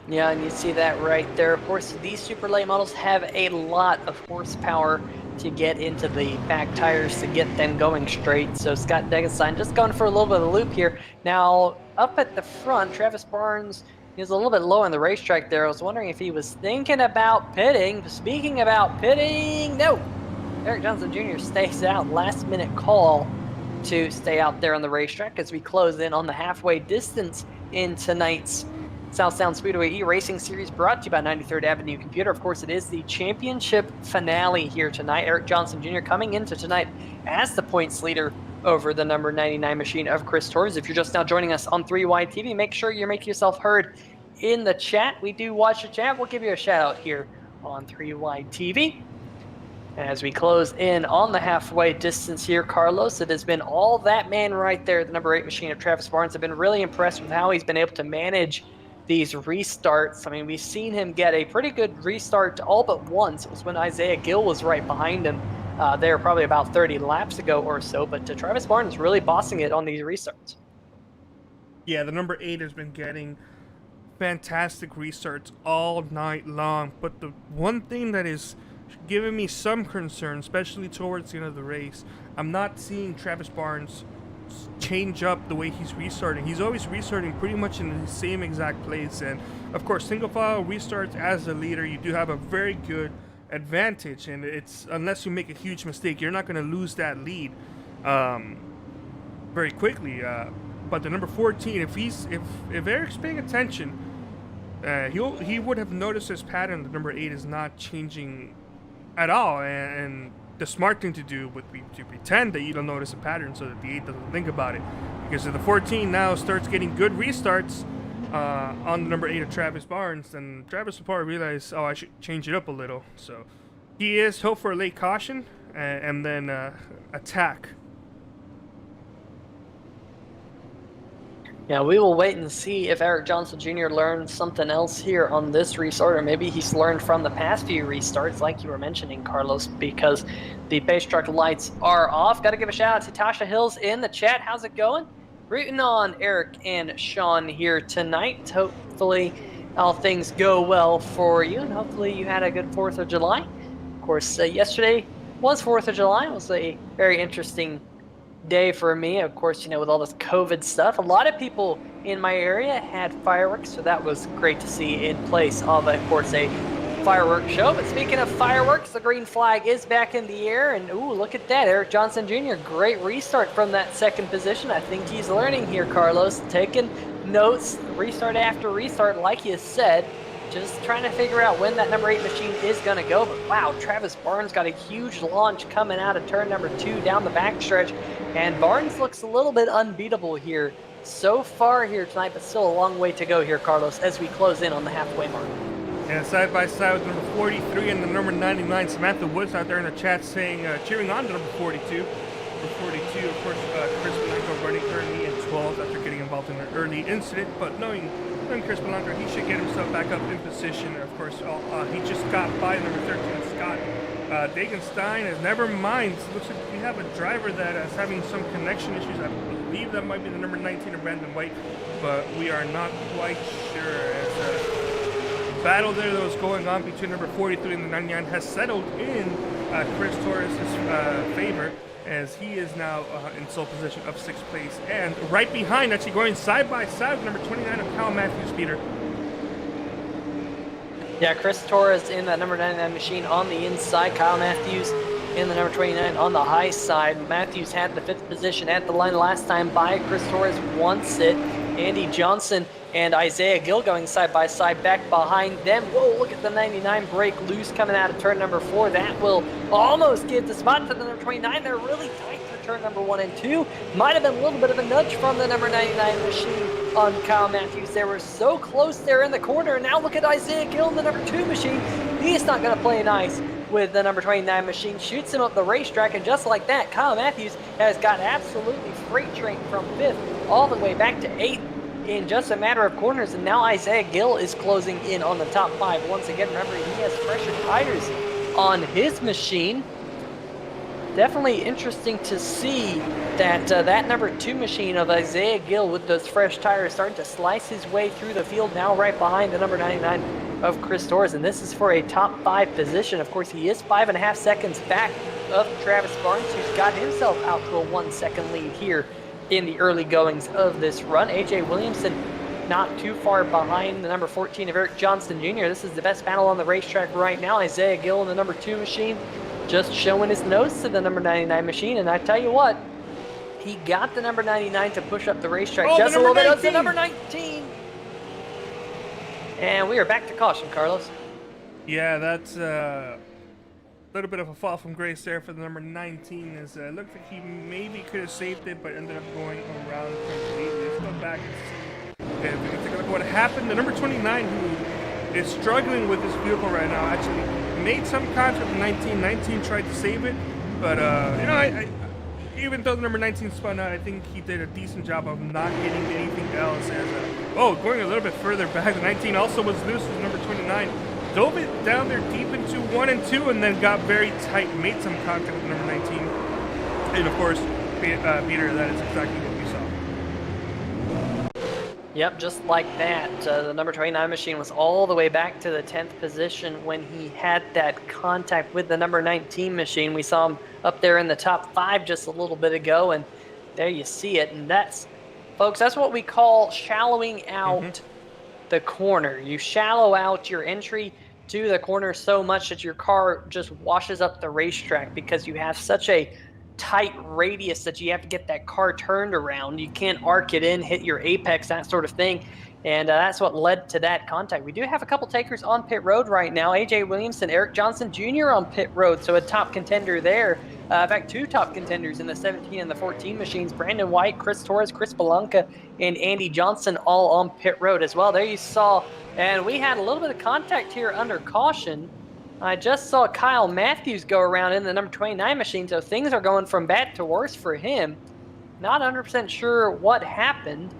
Yeah, and you see that right there. Of course, these super late models have a lot of horsepower to get into the back tires to get them going straight. So Scott Degenstein just going for a little bit of a loop here. Now, up at the front, Travis Barnes is a little bit low on the racetrack there. I was wondering if he was thinking about pitting. Speaking about pitting, no! Erik Johnson Jr. stays out. Last minute call to stay out there on the racetrack as we close in on the halfway distance in tonight's South Sound Speedway eRacing Series, brought to you by 93rd Avenue Computer. Of course, it is the championship finale here tonight. Erik Johnson Jr. coming into tonight as the points leader over the number 99 machine of Chris Torres. If you're just now joining us on 3Y TV, make sure you make yourself heard in the chat. We do watch the chat. We'll give you a shout out here on 3Y TV. As we close in on the halfway distance here, Carlos, it has been all that man right there, the number 8 machine of Travis Barnes. I've been really impressed with how he's been able to manage these restarts. I mean, we've seen him get a pretty good restart all but once. It was when Isaiah Gill was right behind him there probably about 30 laps ago or so. But Travis Barnes really bossing it on these restarts. Yeah, the number 8 has been getting fantastic restarts all night long. But the one thing that is giving me some concern, especially towards the end of the race, I'm not seeing Travis Barnes change up the way he's restarting. He's always restarting pretty much in the same exact place, and of course single file restarts as the leader, you do have a very good advantage, and it's, unless you make a huge mistake, you're not going to lose that lead very quickly. But the number 14, if Erik's paying attention, he would have noticed this pattern. The number 8 is not changing at all, and the smart thing to do would be to pretend that you don't notice a pattern so that the 8 doesn't think about it. Because if the 14 now starts getting good restarts on the number 8 of Travis Barnes, then Travis will probably realize, oh, I should change it up a little. So he is hope for a late caution and then attack. Yeah, we will wait and see if Erik Johnson Jr. learned something else here on this restart, or maybe he's learned from the past few restarts, like you were mentioning, Carlos, because the pace truck lights are off. Got to give a shout out to Tasha Hills in the chat. How's it going? Rooting on Eric and Sean here tonight. Hopefully, all things go well for you, and hopefully, you had a good 4th of July. Of course, yesterday was 4th of July. It was a very interesting day for me, of course, with all this COVID stuff. A lot of people in my area had fireworks, so that was great to see in place of course, a fireworks show. But speaking of fireworks, the green flag is back in the air, and ooh, look at that. Erik Johnson Jr., great restart from that 2nd position. I think he's learning here, Carlos, taking notes, restart after restart, like you said. Just trying to figure out when that number 8 machine is going to go. But wow, Travis Barnes got a huge launch coming out of turn number 2 down the backstretch. And Barnes looks a little bit unbeatable here so far here tonight, but still a long way to go here, Carlos, as we close in on the halfway mark. Yeah, side by side with number 43 and the number 99, Samantha Woods out there in the chat saying, cheering on to number 42. Number 42, of course, Chris Blanco running currently in 12th after getting involved in an early incident, but knowing Chris Blanco, he should get himself back up in position. Of course, he just got by number 13, Scott Dagenstein. As never mind, it looks like we have a driver that is having some connection issues. I believe that might be the number 19 of Brandon White, but we are not quite sure. As a battle there that was going on between number 43 and the 99 has settled in Chris Torres' favor, as he is now in sole position of 6th place. And right behind, actually going side by side with number 29 of Kyle Matthews, Peter. Yeah, Chris Torres in that number 99 machine on the inside. Kyle Matthews in the number 29 on the high side. Matthews had the 5th position at the line last time by. Chris Torres wants it. Andy Johnson and Isaiah Gill going side by side back behind them. Whoa, look at the 99 break loose coming out of turn number 4. That will almost give the spot to the number 29. They're really tight for turn number 1 and 2. Might have been a little bit of a nudge from the number 99 machine on Kyle Matthews. They were so close there in the corner. And now look at Isaiah Gill in the number 2 machine. He's not going to play nice with the number 29 machine. Shoots him up the racetrack, and just like that, Kyle Matthews has got absolutely freight train from 5th all the way back to 8th in just a matter of corners. And now Isaiah Gill is closing in on the top 5 once again. Remember, he has fresher tires on his machine. Definitely interesting to see that that number 2 machine of Isaiah Gill with those fresh tires starting to slice his way through the field, now right behind the number 99 of Chris Torres. And this is for a top 5 position. Of course, he is 5.5 seconds back of Travis Barnes, who's got himself out to a 1-second lead here in the early goings of this run. AJ Williamson not too far behind the number 14 of Erik Johnson Jr. This is the best battle on the racetrack right now. Isaiah Gill in the number 2 machine just showing his nose to the number 99 machine. And I tell you what, he got the number 99 to push up the racetrack just a little bit. Of the number 19. And we are back to caution, Carlos. Yeah, that's a little bit of a fall from grace there for the number 19. As it looked like he maybe could have saved it, but ended up going around completely. Let's go back and see if we can take a look at what happened. The number 29, who is struggling with this vehicle right now, actually made some contact with 19. 19 tried to save it, but I even though the number 19 spun out, I think he did a decent job of not hitting anything else. As going a little bit further back, the 19 also was loose with number 29. Dove it down there deep into 1 and 2, and then got very tight, made some contact with number 19. And of course, Peter, that is exactly what we saw. Yep, just like that. The number 29 machine was all the way back to the 10th position when he had that contact with the number 19 machine. We saw him up there in the top 5 just a little bit ago, and there you see it. And that's, folks, that's what we call shallowing out the corner. You shallow out your entry to the corner so much that your car just washes up the racetrack because you have such a tight radius that you have to get that car turned around. You can't arc it in, hit your apex, that sort of thing. And that's what led to that contact. We do have a couple takers on pit road right now. AJ Williamson, Erik Johnson Jr. on pit road, so a top contender there. In fact, 2 top contenders in the 17 and the 14 machines. Brandon White, Chris Torres, Chris Belanca, and Andy Johnson all on pit road as well. There you saw, and we had a little bit of contact here under caution. I just saw Kyle Matthews go around in the number 29 machine, so things are going from bad to worse for him. Not 100% sure what happened.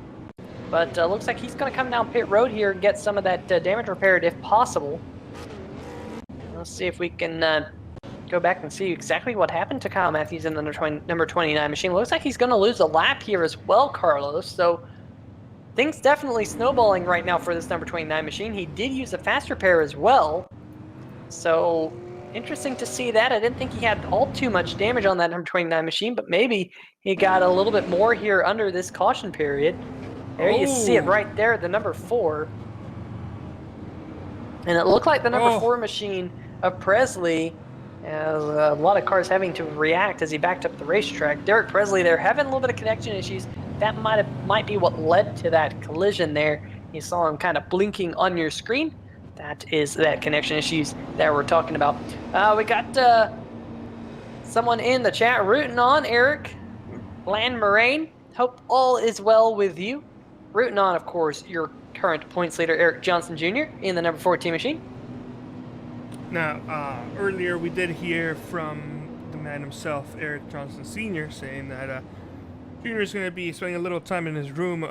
But looks like he's going to come down pit road here and get some of that damage repaired if possible. Let's see if we can go back and see exactly what happened to Kyle Matthews in the number 29 machine. Looks like he's going to lose a lap here as well, Carlos. So things definitely snowballing right now for this number 29 machine. He did use a fast repair as well. So interesting to see that. I didn't think he had all too much damage on that number 29 machine, but maybe he got a little bit more here under this caution period. There you see it right there, the number 4. And it looked like the number 4 machine of Presley, a lot of cars having to react as he backed up the racetrack. Derek Presley there having a little bit of connection issues. That might be what led to that collision there. You saw him kind of blinking on your screen. That is that connection issues that we're talking about. We got someone in the chat rooting on Eric Land Moraine. Hope all is well with you. Rooting on, of course, your current points leader, Erik Johnson Jr. in the number 14 machine. Now, earlier we did hear from the man himself, Erik Johnson Sr., saying that Jr. is going to be spending a little time in his room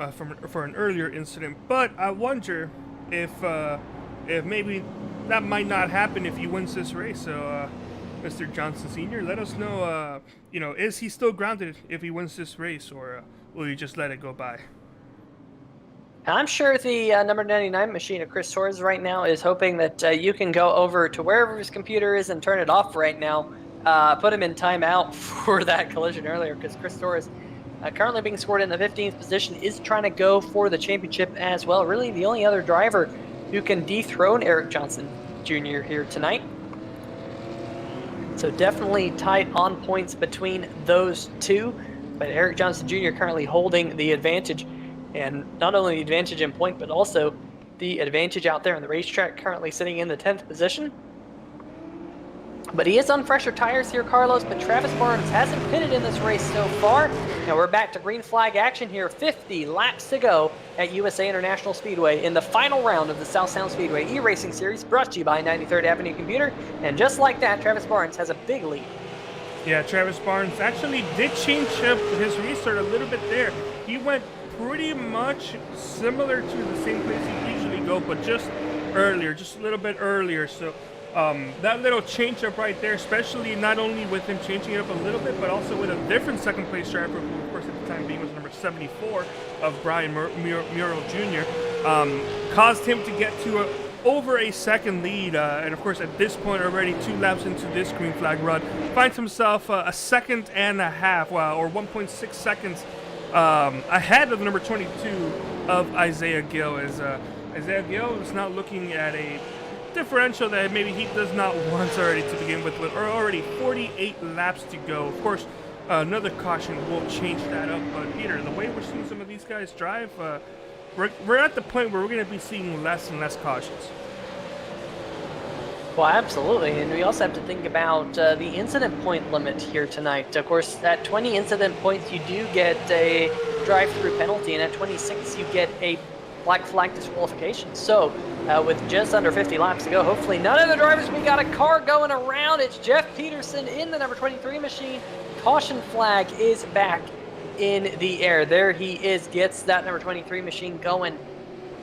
for an earlier incident. But I wonder if maybe that might not happen if he wins this race. So, Mr. Johnson Sr., let us know, is he still grounded if he wins this race, or will you just let it go by? I'm sure the number 99 machine of Chris Torres right now is hoping that you can go over to wherever his computer is and turn it off right now. Put him in timeout for that collision earlier, because Chris Torres, currently being scored in the 15th position, is trying to go for the championship as well. Really the only other driver who can dethrone Erik Johnson Jr. here tonight. So definitely tight on points between those two, but Erik Johnson Jr. currently holding the advantage. And not only the advantage in point, but also the advantage out there on the racetrack, currently sitting in the 10th position. But he is on fresher tires here, Carlos, but Travis Barnes hasn't pitted in this race so far. Now we're back to green flag action here. 50 laps to go at USA International Speedway in the final round of the South Sound Speedway eRacing Series, brought to you by 93rd Avenue Computer. And just like that, Travis Barnes has a big lead. Yeah, Travis Barnes actually did change up his restart a little bit there. He went pretty much similar to the same place you usually go, but just earlier, just a little bit earlier. So that little change up right there, especially not only with him changing it up a little bit, but also with a different second place driver, who of course at the time being was number 74 of Brian Murrell Jr., caused him to get to over a second lead, and of course at this point already 2 laps into this green flag run, finds himself a second and a half, or 1.6 seconds ahead of the number 22 of Isaiah Gill, as Isaiah Gill is not looking at a differential that maybe he does not want already to begin with already 48 laps to go. Of course, another caution will change that up, but Peter, the way we're seeing some of these guys drive, we're at the point where we're going to be seeing less and less cautions. Well, absolutely, and we also have to think about the incident point limit here tonight. Of course, at 20 incident points, you do get a drive-through penalty, and at 26, you get a black flag disqualification. So, with just under 50 laps to go, hopefully none of the drivers, we got a car going around. It's Jeff Peterson in the number 23 machine. Caution flag is back in the air. There he is, gets that number 23 machine going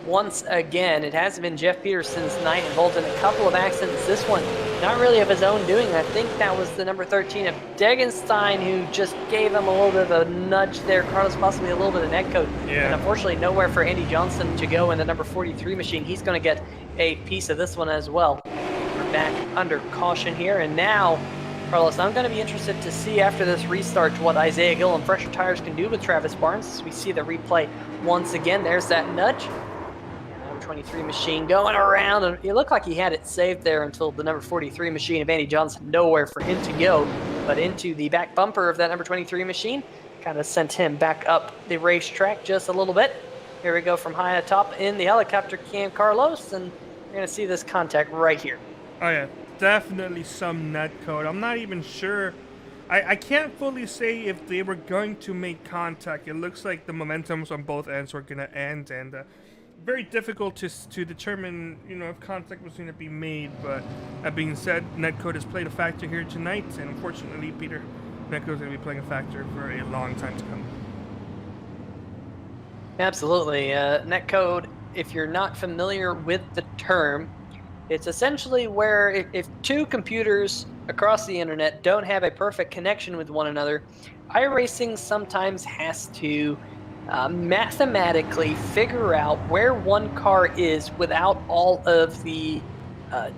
once again. It has been Jeff Peterson's night, involved in a couple of accidents. This one, not really of his own doing. I think that was the number 13 of Degenstein who just gave him a little bit of a nudge there. Carlos, possibly a little bit of neck coat. Yeah. And unfortunately, nowhere for Andy Johnson to go in the number 43 machine. He's going to get a piece of this one as well. We're back under caution here, and now, Carlos, I'm going to be interested to see after this restart what Isaiah Gill and fresher tires can do with Travis Barnes. As we see the replay once again, there's that nudge. 23 machine going around, and it looked like he had it saved there until the number 43 machine of Andy Johnson, nowhere for him to go, but into the back bumper of that number 23 machine, kind of sent him back up the racetrack just a little bit. Here we go from high atop in the helicopter cam, Carlos, and you're going to see this contact right here. Oh yeah, definitely some net code. I'm not even sure. I can't fully say if they were going to make contact. It looks like the momentums on both ends were going to end, and very difficult to determine, if contact was going to be made. But that being said, netcode has played a factor here tonight, and unfortunately, Peter, netcode is going to be playing a factor for a long time to come. Absolutely. Netcode, if you're not familiar with the term, it's essentially where if two computers across the internet don't have a perfect connection with one another, iRacing sometimes has to mathematically figure out where one car is without all of the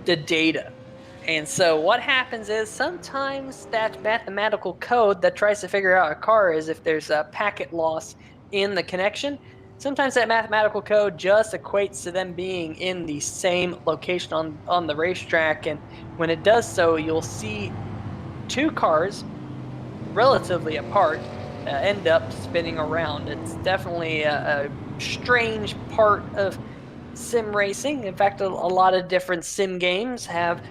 data. And so what happens is sometimes that mathematical code that tries to figure out a car is if there's a packet loss in the connection. Sometimes that mathematical code just equates to them being in the same location on the racetrack. And when it does so, you'll see two cars relatively apart end up spinning around. It's definitely a strange part of sim racing. In fact, a lot of different sim games have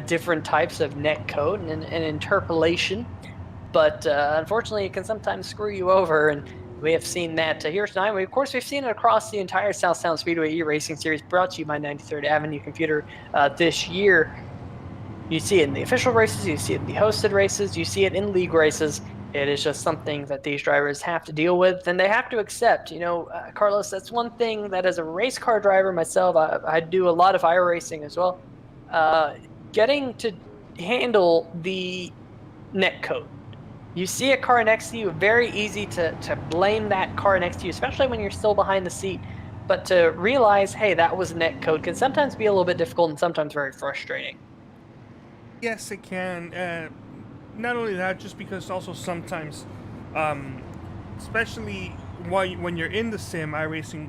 different types of net code and interpolation, but unfortunately, it can sometimes screw you over. And we have seen that here tonight. Of course, we've seen it across the entire South Sound Speedway eRacing series brought to you by 93rd Avenue Computer this year. You see it in the official races, you see it in the hosted races, you see it in league races. It is just something that these drivers have to deal with, and they have to accept. Carlos, that's one thing that as a race car driver myself, I do a lot of iRacing as well. Getting to handle the net code. You see a car next to you, very easy to blame that car next to you, especially when you're still behind the seat. But to realize, hey, that was net code can sometimes be a little bit difficult and sometimes very frustrating. Yes, it can. Not only that, just because also sometimes, um, especially when you're in the sim, iRacing,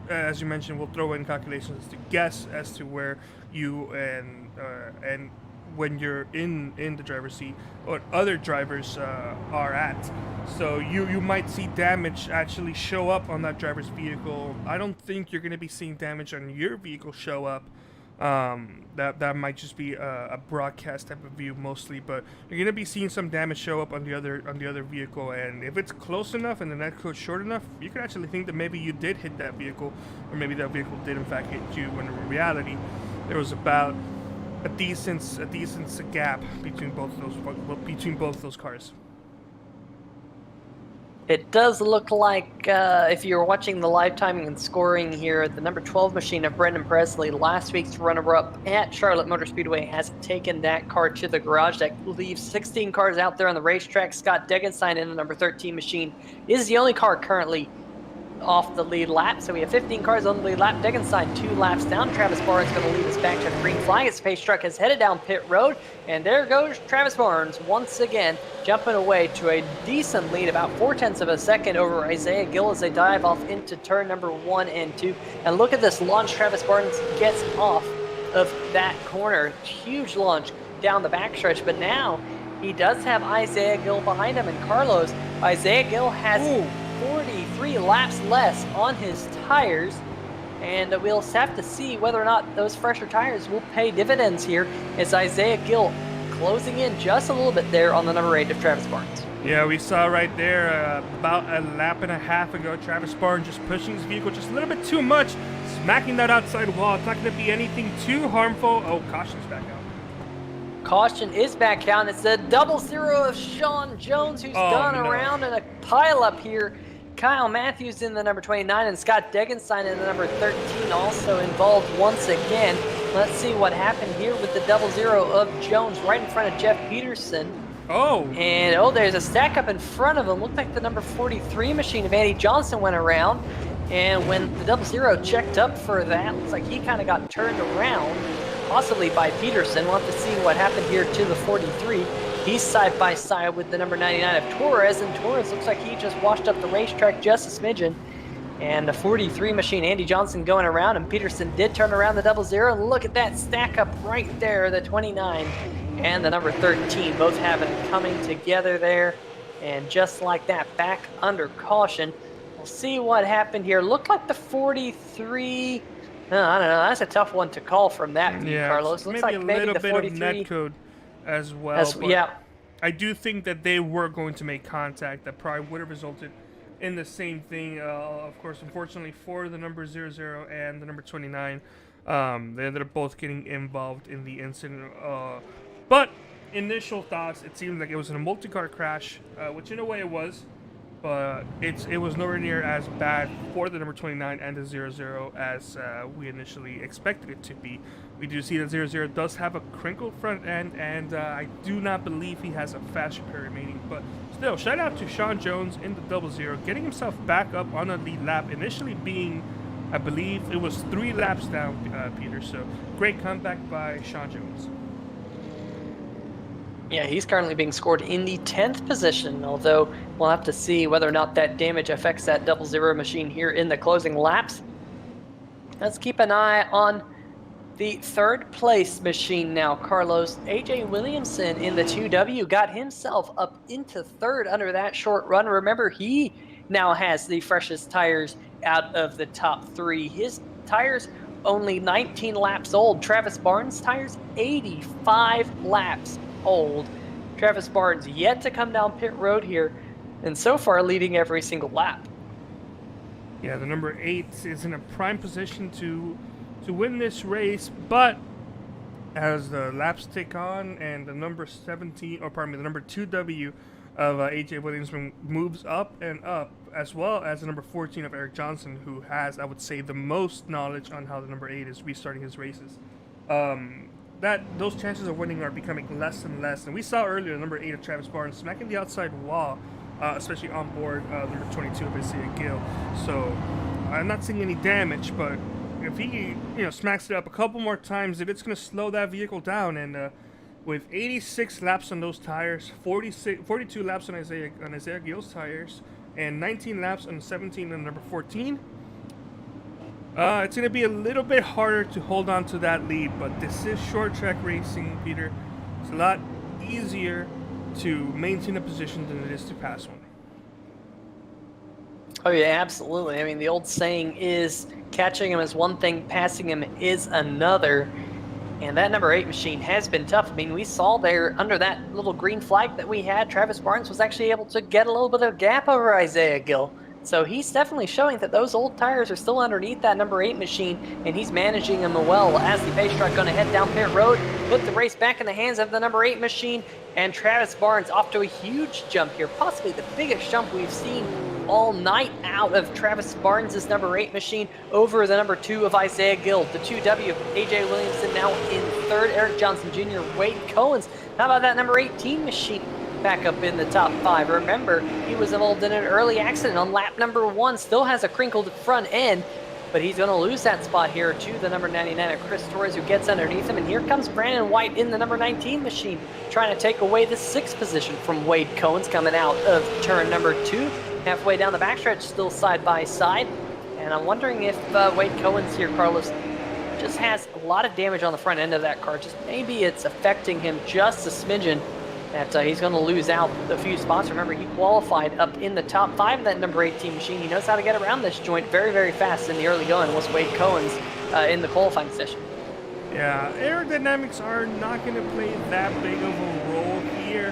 as you mentioned, will throw in calculations to guess as to where you and when you're in the driver's seat, what other drivers are at. So you might see damage actually show up on that driver's vehicle. I don't think you're going to be seeing damage on your vehicle show up. That might just be a broadcast type of view mostly, but you're gonna be seeing some damage show up on the other vehicle, and if it's close enough and the netcode's short enough, you can actually think that maybe you did hit that vehicle, or maybe that vehicle did in fact hit you. When in reality, there was about a decent gap between both those cars. It does look like, if you're watching the live timing and scoring here, the number 12 machine of Brendan Presley, last week's runner-up at Charlotte Motor Speedway, has taken that car to the garage. That leaves 16 cars out there on the racetrack. Scott Degenstein in the number 13 machine is the only car currently off the lead lap. So we have 15 cars on the lead lap. Degenstein 2 laps down. Travis Barnes going to lead us back to the green flag. His pace truck has headed down pit road. And there goes Travis Barnes once again, jumping away to a decent lead, about 0.4 of a second over Isaiah Gill as they dive off into turn number 1 and 2. And look at this launch Travis Barnes gets off of that corner. Huge launch down the backstretch. But now he does have Isaiah Gill behind him. And Carlos, Isaiah Gill has 43 laps less on his tires, and we'll have to see whether or not those fresher tires will pay dividends here as Isaiah Gill closing in just a little bit there on the number 8 of Travis Barnes. Yeah, we saw right there about a lap and a half ago, Travis Barnes just pushing his vehicle just a little bit too much, smacking that outside wall. It's not going to be anything too harmful. Oh, caution's back out. Caution is back out, and it's the 0-0 of Sean Jones, who's gone around in a pileup here. Kyle Matthews in the number 29 and Scott Degenstein in the number 13 also involved once again. Let's see what happened here with the 0-0 of Jones right in front of Jeff Peterson. And there's a stack up in front of him. Looked like the number 43 machine of Andy Johnson went around. And when the 0-0 checked up for that, looks like he kind of got turned around, possibly by Peterson. We'll have to see what happened here to the 43. He's side by side with the number 99 of Torres, and Torres looks like he just washed up the racetrack just a smidgen. And the 43 machine, Andy Johnson going around, and Peterson did turn around the 0-0. And look at that stack up right there, the 29 and the number 13, both having it coming together there. And just like that, back under caution. We'll see what happened here. Looked like the 43. I don't know. That's a tough one to call from that view, Carlos. Looks like maybe the 43. Bit of netcode as well. Yeah. I do think that they were going to make contact. That probably would have resulted in the same thing. Of course, unfortunately for the number 00 and the number 29, they ended up both getting involved in the incident. But initial thoughts, it seemed like it was in a multi-car crash, which in a way it was. but it was nowhere near as bad for the number 29 and the 00 as we initially expected it to be. We do see that 00 does have a crinkled front end, and I do not believe he has a fast repair remaining. But still, shout out to Sean Jones in the 00, getting himself back up on a lead lap, initially being, I believe, it was 3 laps down, Peter. So great comeback by Sean Jones. Yeah, he's currently being scored in the 10th position, although we'll have to see whether or not that damage affects that 00 machine here in the closing laps. Let's keep an eye on the 3rd place machine now, Carlos. AJ Williamson in the 2W got himself up into 3rd under that short run. Remember, he now has the freshest tires out of the top 3. His tires only 19 laps old. Travis Barnes' tires 85 laps old. Travis Barnes yet to come down pit road here, and so far leading every single lap. Yeah, the number 8 is in a prime position to win this race, but as the laps tick on and the number 17, or pardon me, the number 2W of AJ Williamson moves up and up, as well as the number 14 of Erik Johnson, who has, I would say, the most knowledge on how the number 8 is restarting his races. Those chances of winning are becoming less and less. And we saw earlier the number 8 of Travis Barnes smacking the outside wall, especially on board number 22 of Isaiah Gill. So I'm not seeing any damage, but if he smacks it up a couple more times, if it's going to slow that vehicle down, and with 86 laps on those tires, 42 laps on Isaiah Gill's tires, and 19 laps on 17 and number 14. It's going to be a little bit harder to hold on to that lead, but this is short track racing, Peter. It's a lot easier to maintain a position than it is to pass one. Oh yeah, absolutely. I mean, the old saying is catching him is one thing, passing him is another. And that number 8 machine has been tough. I mean, we saw there under that little green flag that we had, Travis Barnes was actually able to get a little bit of gap over Isaiah Gill. So he's definitely showing that those old tires are still underneath that number 8 machine, and he's managing them well as the pace truck going to head down pit road, put the race back in the hands of the number 8 machine, and Travis Barnes off to a huge jump here, possibly the biggest jump we've seen all night out of Travis Barnes' number 8 machine over the number 2 of Isaiah Gill. The 2W, AJ Williamson now in 3rd, Erik Johnson Jr., Wade Cohen's. How about that number 18 machine? Back up in the top 5. Remember, he was involved in an early accident on lap number 1, still has a crinkled front end, but he's going to lose that spot here to the number 99 of Chris Torres, who gets underneath him, and here comes Brandon White in the number 19 machine, trying to take away the 6th position from Wade Cohen's coming out of turn number 2, halfway down the backstretch, still side by side, and I'm wondering if Wade Cohen's here, Carlos, just has a lot of damage on the front end of that car, just maybe it's affecting him just a smidgen, that he's going to lose out a few spots. Remember, he qualified up in the top 5 of that number 18 machine. He knows how to get around this joint very, very fast in the early going. Was Wade Cohen's in the qualifying session. Yeah, aerodynamics are not going to play that big of a role here.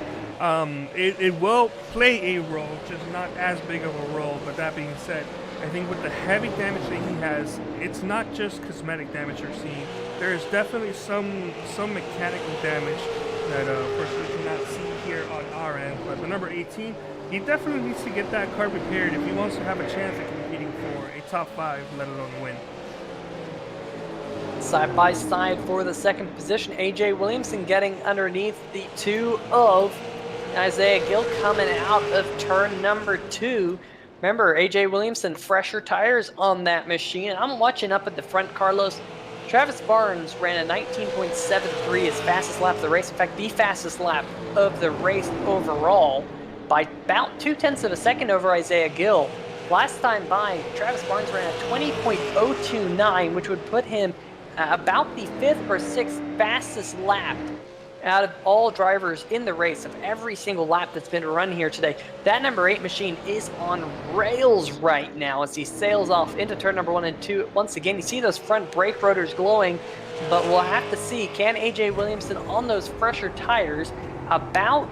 It will play a role, just not as big of a role. But that being said, I think with the heavy damage that he has, it's not just cosmetic damage you're seeing. There is definitely some mechanical damage that of course we cannot see here on our end. But the number 18, he definitely needs to get that car repaired if he wants to have a chance at competing for a top 5, let alone win. Side by side for the 2nd position, AJ Williamson getting underneath the 2 of Isaiah Gill coming out of turn number 2. Remember, AJ Williamson, fresher tires on that machine. I'm watching up at the front, Carlos. Travis Barnes ran a 19.73, his fastest lap of the race. In fact, the fastest lap of the race overall by about 0.2 of a second over Isaiah Gill. Last time by, Travis Barnes ran a 20.029, which would put him about the 5th or 6th fastest lap out of all drivers in the race of every single lap that's been run here today. That number 8 machine is on rails right now as he sails off into turn number 1 and 2. Once again, you see those front brake rotors glowing, but we'll have to see, can AJ Williamson on those fresher tires, about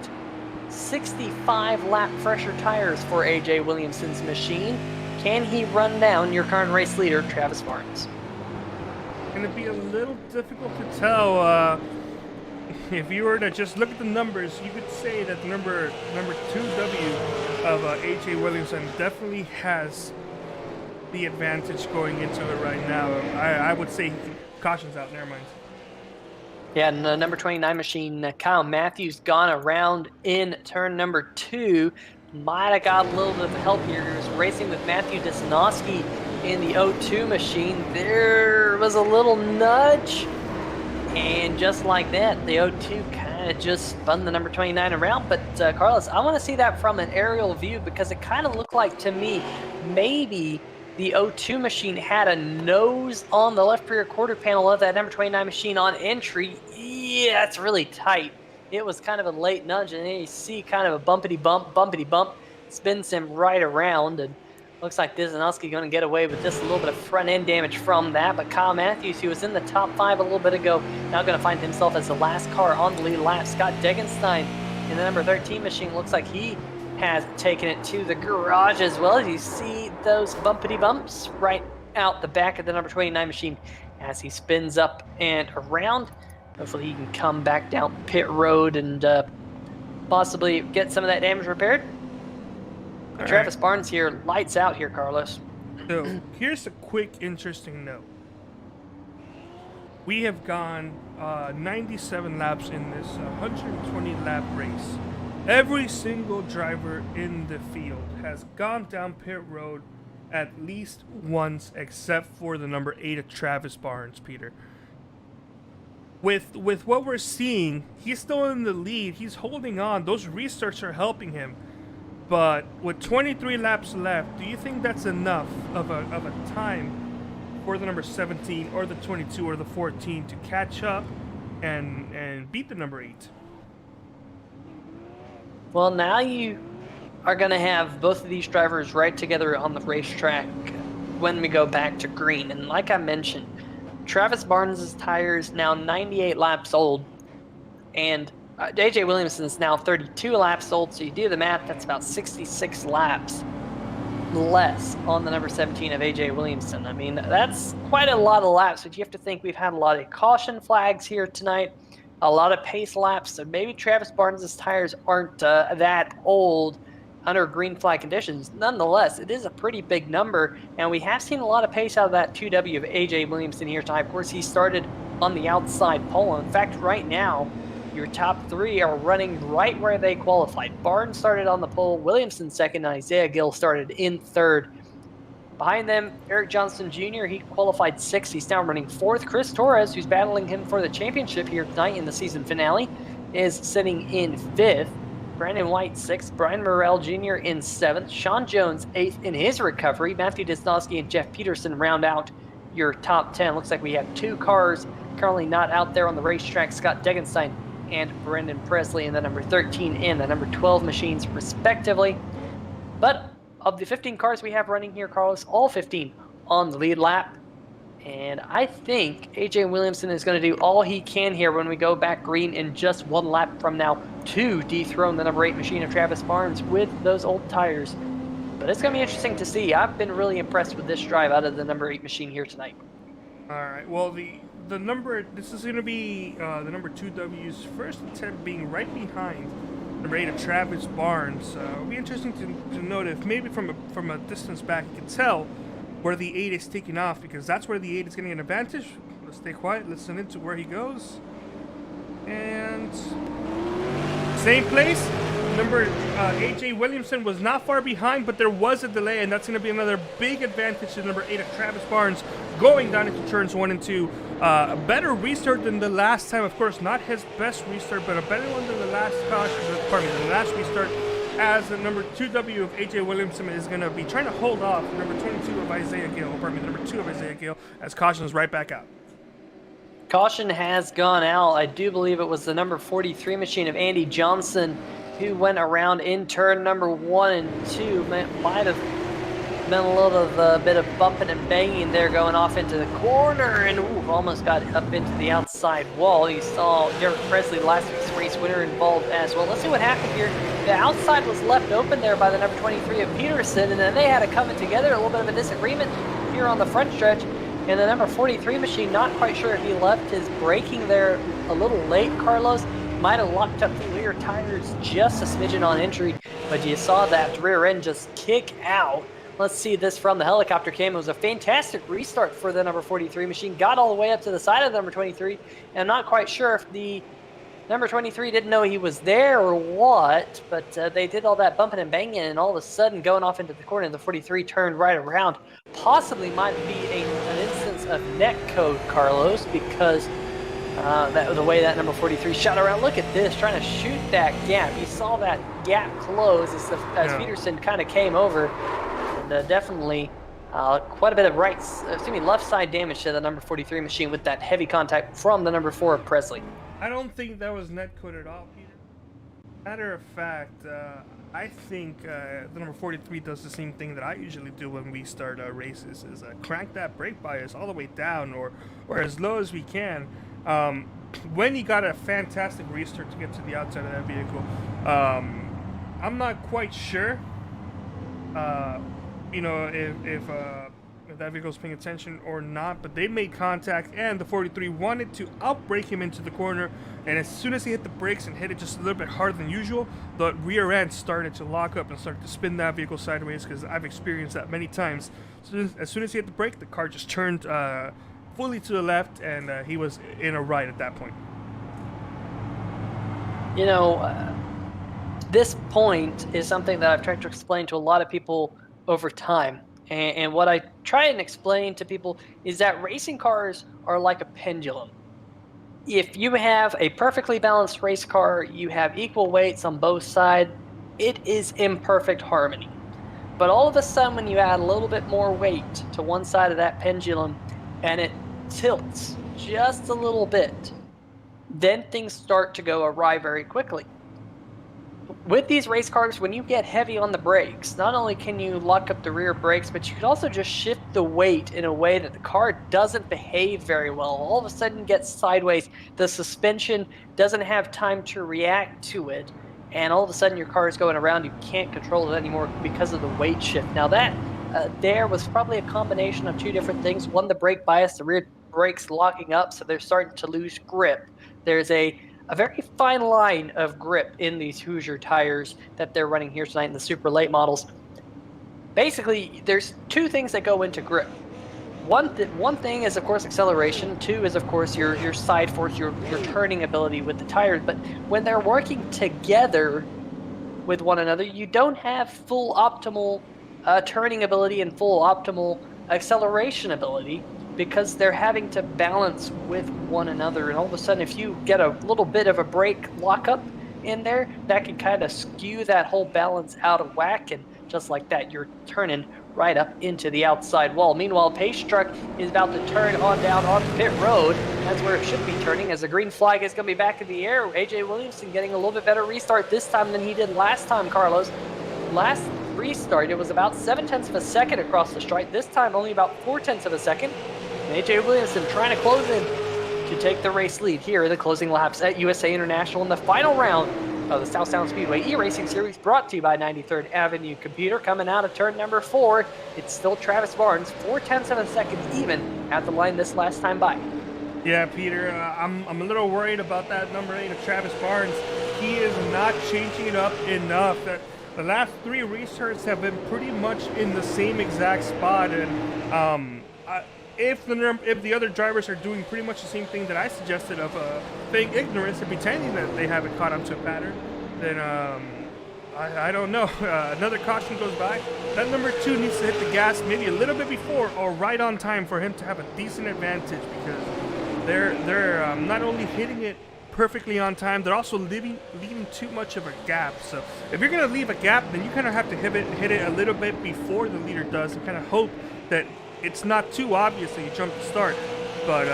65 lap fresher tires for AJ Williamson's machine, can he run down your current race leader, Travis Barnes? Going to be a little difficult to tell. if you were to just look at the numbers, you could say that the number 2W of AJ Williamson definitely has the advantage going into it right now. I would say caution's out. Never mind. Yeah, and the number 29 machine, Kyle Matthews, gone around in turn number 2. Might have got a little bit of help here. He was racing with Matthew Desnowski in the 02 machine. There was a little nudge. And just like that, the 02 kind of just spun the number 29 around. But Carlos, I want to see that from an aerial view because it kind of looked like to me maybe the 02 machine had a nose on the left rear quarter panel of that number 29 machine on entry. Yeah, it's really tight. It was kind of a late nudge, and then you see kind of a bumpity bump, spins him right around, and looks like Desnowski going to get away with just a little bit of front end damage from that. But Kyle Matthews, who was in the top 5 a little bit ago, now going to find himself as the last car on the lead lap. Scott Degenstein in the number 13 machine looks like he has taken it to the garage as well. As you see those bumpity bumps right out the back of the number 29 machine as he spins up and around. Hopefully he can come back down pit road and possibly get some of that damage repaired. Travis Barnes here, lights out here, Carlos. So here's a quick interesting note. We have gone 97 laps in this 120 lap race. Every single driver in the field has gone down pit road at least once, except for the number 8 of Travis Barnes, Peter. With what we're seeing, he's still in the lead. He's holding on. Those restarts are helping him. But with 23 laps left, do you think that's enough of a time for the number 17 or the 22 or the 14 to catch up and beat the number 8? Well, now you are going to have both of these drivers right together on the racetrack when we go back to green. And like I mentioned, Travis Barnes' tires now 98 laps old, and AJ Williamson's now 32 laps old, so you do the math, that's about 66 laps less on the number 17 of AJ Williamson. I mean, that's quite a lot of laps, but you have to think we've had a lot of caution flags here tonight, a lot of pace laps, so maybe Travis Barnes' tires aren't that old under green flag conditions. Nonetheless, it is a pretty big number, and we have seen a lot of pace out of that 2W of AJ Williamson here tonight. Of course, he started on the outside pole. In fact, right now, your top 3 are running right where they qualified. Barnes started on the pole, Williamson second, and Isaiah Gill started in third. Behind them, Erik Johnson Jr., he qualified 6th. He's now running 4th. Chris Torres, who's battling him for the championship here tonight in the season finale, is sitting in 5th. Brandon White 6th, Brian Morrell Jr. in 7th, Sean Jones 8th in his recovery. Matthew Desnowski and Jeff Peterson round out your top 10. Looks like we have 2 cars currently not out there on the racetrack, Scott Degenstein and Brendan Presley in the number 13 and the number 12 machines respectively. But of the 15 cars we have running here, Carlos, all 15 on the lead lap. And I think AJ Williamson is going to do all he can here when we go back green in just 1 lap from now to dethrone the number 8 machine of Travis Barnes with those old tires. But it's going to be interesting to see. I've been really impressed with this drive out of the number 8 machine here tonight. All right. Well, the number, this is going to be the number 2W's first attempt being right behind number 8 of Travis Barnes. It'll be interesting to note if maybe from a distance back you can tell where the 8 is taking off, because that's where the 8 is getting an advantage. Let's stay quiet, listen into where he goes. And same place. Number AJ Williamson was not far behind, but there was a delay, and that's going to be another big advantage to number 8 of Travis Barnes going down into turns 1 and 2. A better restart than the last time, of course, not his best restart, but a better one than the last the last restart, as the number 2W of AJ Williamson is going to be trying to hold off the number 22 of Isaiah Gill, the number 2 of Isaiah Gill, as caution is right back out. Caution has gone out. I do believe it was the number 43 machine of Andy Johnson who went around in turn number 1 and 2. Might have been a little bit of bumping and banging there going off into the corner, and almost got up into the outside wall. You saw Derek Presley, last week's race winner, involved as well. Let's see what happened here. The outside was left open there by the number 23 of Peterson, and then they had to come in together. A little bit of a disagreement here on the front stretch. And the number 43 machine, not quite sure if he left his braking there a little late, Carlos. Might have locked up the rear tires just a smidgen on entry, but you saw that rear end just kick out. Let's see this from the helicopter cam. It was a fantastic restart for the number 43 machine. Got all the way up to the side of the number 23, and I'm not quite sure if the number 23 didn't know he was there or what, but they did all that bumping and banging, and all of a sudden going off into the corner, the 43 turned right around. Possibly might be an instance of net code, Carlos, because that was the way that number 43 shot around. Look at this, trying to shoot that gap. You saw that gap close as Peterson kind of came over, and definitely quite a bit of left side damage to the number 43 machine with that heavy contact from the number 4 of Presley. I don't think that was netcode at all, Peter. Matter of fact, I think the number 43 does the same thing that I usually do when we start races, is crank that brake bias all the way down or as low as we can. When he got a fantastic restart to get to the outside of that vehicle, I'm not quite sure, if that vehicle's paying attention or not, but they made contact, and the 43 wanted to outbrake him into the corner, and as soon as he hit the brakes and hit it just a little bit harder than usual, the rear end started to lock up and started to spin that vehicle sideways, because I've experienced that many times. So as soon as he hit the brake, the car just turned fully to the left, and he was in a right at that point. You know, this point is something that I've tried to explain to a lot of people over time. And what I try and explain to people is that racing cars are like a pendulum. If you have a perfectly balanced race car, you have equal weights on both sides, it is in perfect harmony. But all of a sudden, when you add a little bit more weight to one side of that pendulum and it tilts just a little bit, then things start to go awry very quickly. With these race cars, when you get heavy on the brakes, not only can you lock up the rear brakes, but you can also just shift the weight in a way that the car doesn't behave very well. All of a sudden it gets sideways, the suspension doesn't have time to react to it, and all of a sudden your car is going around, you can't control it anymore because of the weight shift. Now that there was probably a combination of two different things. One, the brake bias, the rear brakes locking up, so they're starting to lose grip. There's a very fine line of grip in these Hoosier tires that they're running here tonight in the super late models. Basically, there's two things that go into grip. One thing is, of course, acceleration. Two is, of course, your side force, your turning ability with the tires. But when they're working together with one another, you don't have full optimal turning ability and full optimal acceleration ability, because they're having to balance with one another. And all of a sudden, if you get a little bit of a brake lockup in there, that can kind of skew that whole balance out of whack, and just like that, you're turning right up into the outside wall. Meanwhile, Pace Truck is about to turn on down on pit road. That's where it should be turning, as the green flag is going to be back in the air. AJ Williamson getting a little bit better restart this time than he did last time, Carlos. Last restart, it was about 7/10 of a second across the stripe. This time, only about 4/10 of a second. And AJ Williamson trying to close in to take the race lead here in the closing laps at USA International in the final round of the South Sound Speedway eRacing Series, brought to you by 93rd Avenue Computer. Coming out of turn number 4, it's still Travis Barnes, 4/10 of a second even at the line this last time by. Yeah, Peter, I'm a little worried about that number 8 of Travis Barnes. He is not changing it up enough. The last 3 restarts have been pretty much in the same exact spot, and if the other drivers are doing pretty much the same thing that I suggested of fake ignorance and pretending that they haven't caught on to a pattern, then I don't know. Another caution goes by. That number 2 needs to hit the gas maybe a little bit before or right on time for him to have a decent advantage, because they're not only hitting it perfectly on time, they're also leaving too much of a gap. So if you're going to leave a gap, then you kind of have to hit it a little bit before the leader does, and kind of hope that it's not too obvious that you jump the start. But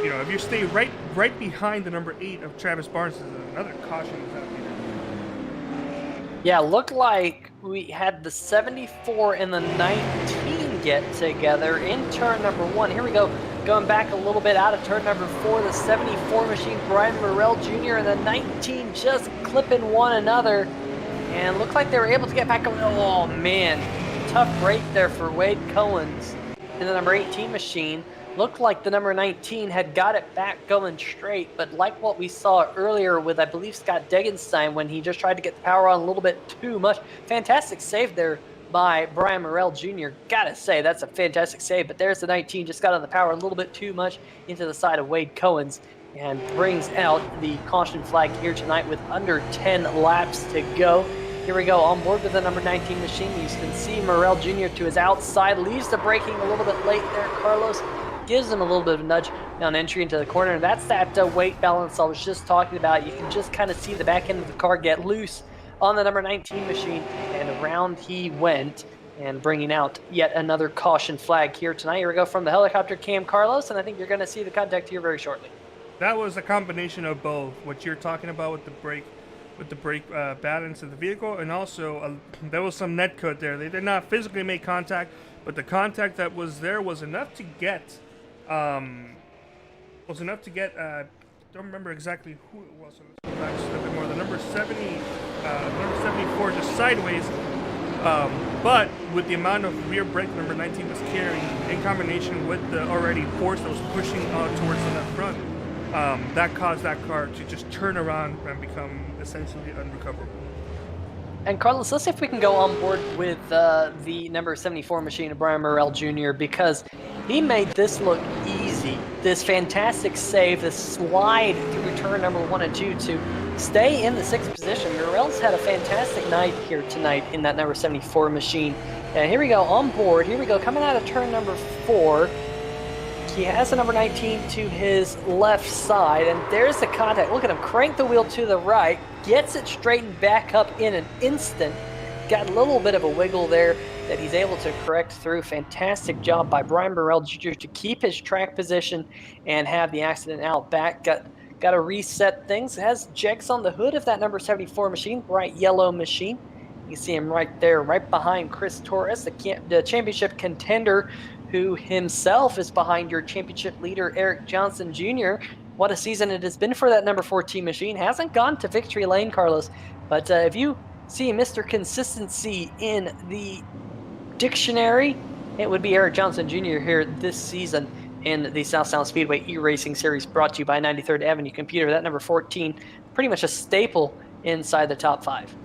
if you stay right behind the number 8 of Travis Barnes, is another caution is out here. Yeah, looked like we had the 74 and the 19 get together in turn number 1. Here we go, going back a little bit out of turn number 4. The 74 machine, Brian Morrell Jr., and the 19 just clipping one another, and looked like they were able to get back. Oh man, tough break there for Wade Cohen's. in the number 18 machine. Looked like the number 19 had got it back going straight, but like what we saw earlier with, I believe, Scott Degenstein when he just tried to get the power on a little bit too much. Fantastic save there by Brian Morrell Jr. Gotta say, that's a fantastic save, but there's the 19, just got on the power a little bit too much into the side of Wade Cohen's and brings out the caution flag here tonight with under 10 laps to go. Here we go, on board with the number 19 machine. You can see Morrell Jr. to his outside, leaves the braking a little bit late there. Carlos gives him a little bit of a nudge down entry into the corner. And that's that weight balance I was just talking about. You can just kind of see the back end of the car get loose on the number 19 machine, and around he went, and bringing out yet another caution flag here tonight. Here we go from the helicopter cam, Carlos, and I think you're going to see the contact here very shortly. That was a combination of both, what you're talking about with the brake balance of the vehicle, and also there was some net cut there. They did not physically make contact, but the contact that was there was enough to get don't remember exactly who it was. So let's go back just a bit more. The number 74 just sideways, but with the amount of rear brake number 19 was carrying, in combination with the already force that was pushing towards the left front, that caused that car to just turn around and become essentially unrecoverable. And Carlos, let's see if we can go on board with the number 74 machine of Brian Morrell Jr. because he made this look easy. This fantastic save, this slide through turn number 1 and 2 to stay in the 6th position. Morrell's had a fantastic night here tonight in that number 74 machine. And here we go on board. Here we go coming out of turn number 4. He has the number 19 to his left side, and there's the contact. Look at him crank the wheel to the right, gets it straightened back up in an instant. Got a little bit of a wiggle there that he's able to correct through. Fantastic job by Brian Morrell Jr. to keep his track position and have the accident out back. Got to reset things. Has Jegs on the hood of that number 74 machine, bright yellow machine. You see him right there, right behind Chris Torres, the championship contender, who himself is behind your championship leader, Erik Johnson Jr. What a season it has been for that number 14 machine. Hasn't gone to victory lane, Carlos. But if you see Mr. Consistency in the dictionary, it would be Erik Johnson Jr. here this season in the South Sound Speedway eRacing Series, brought to you by 93rd Avenue Computer. That number 14, pretty much a staple inside the top 5.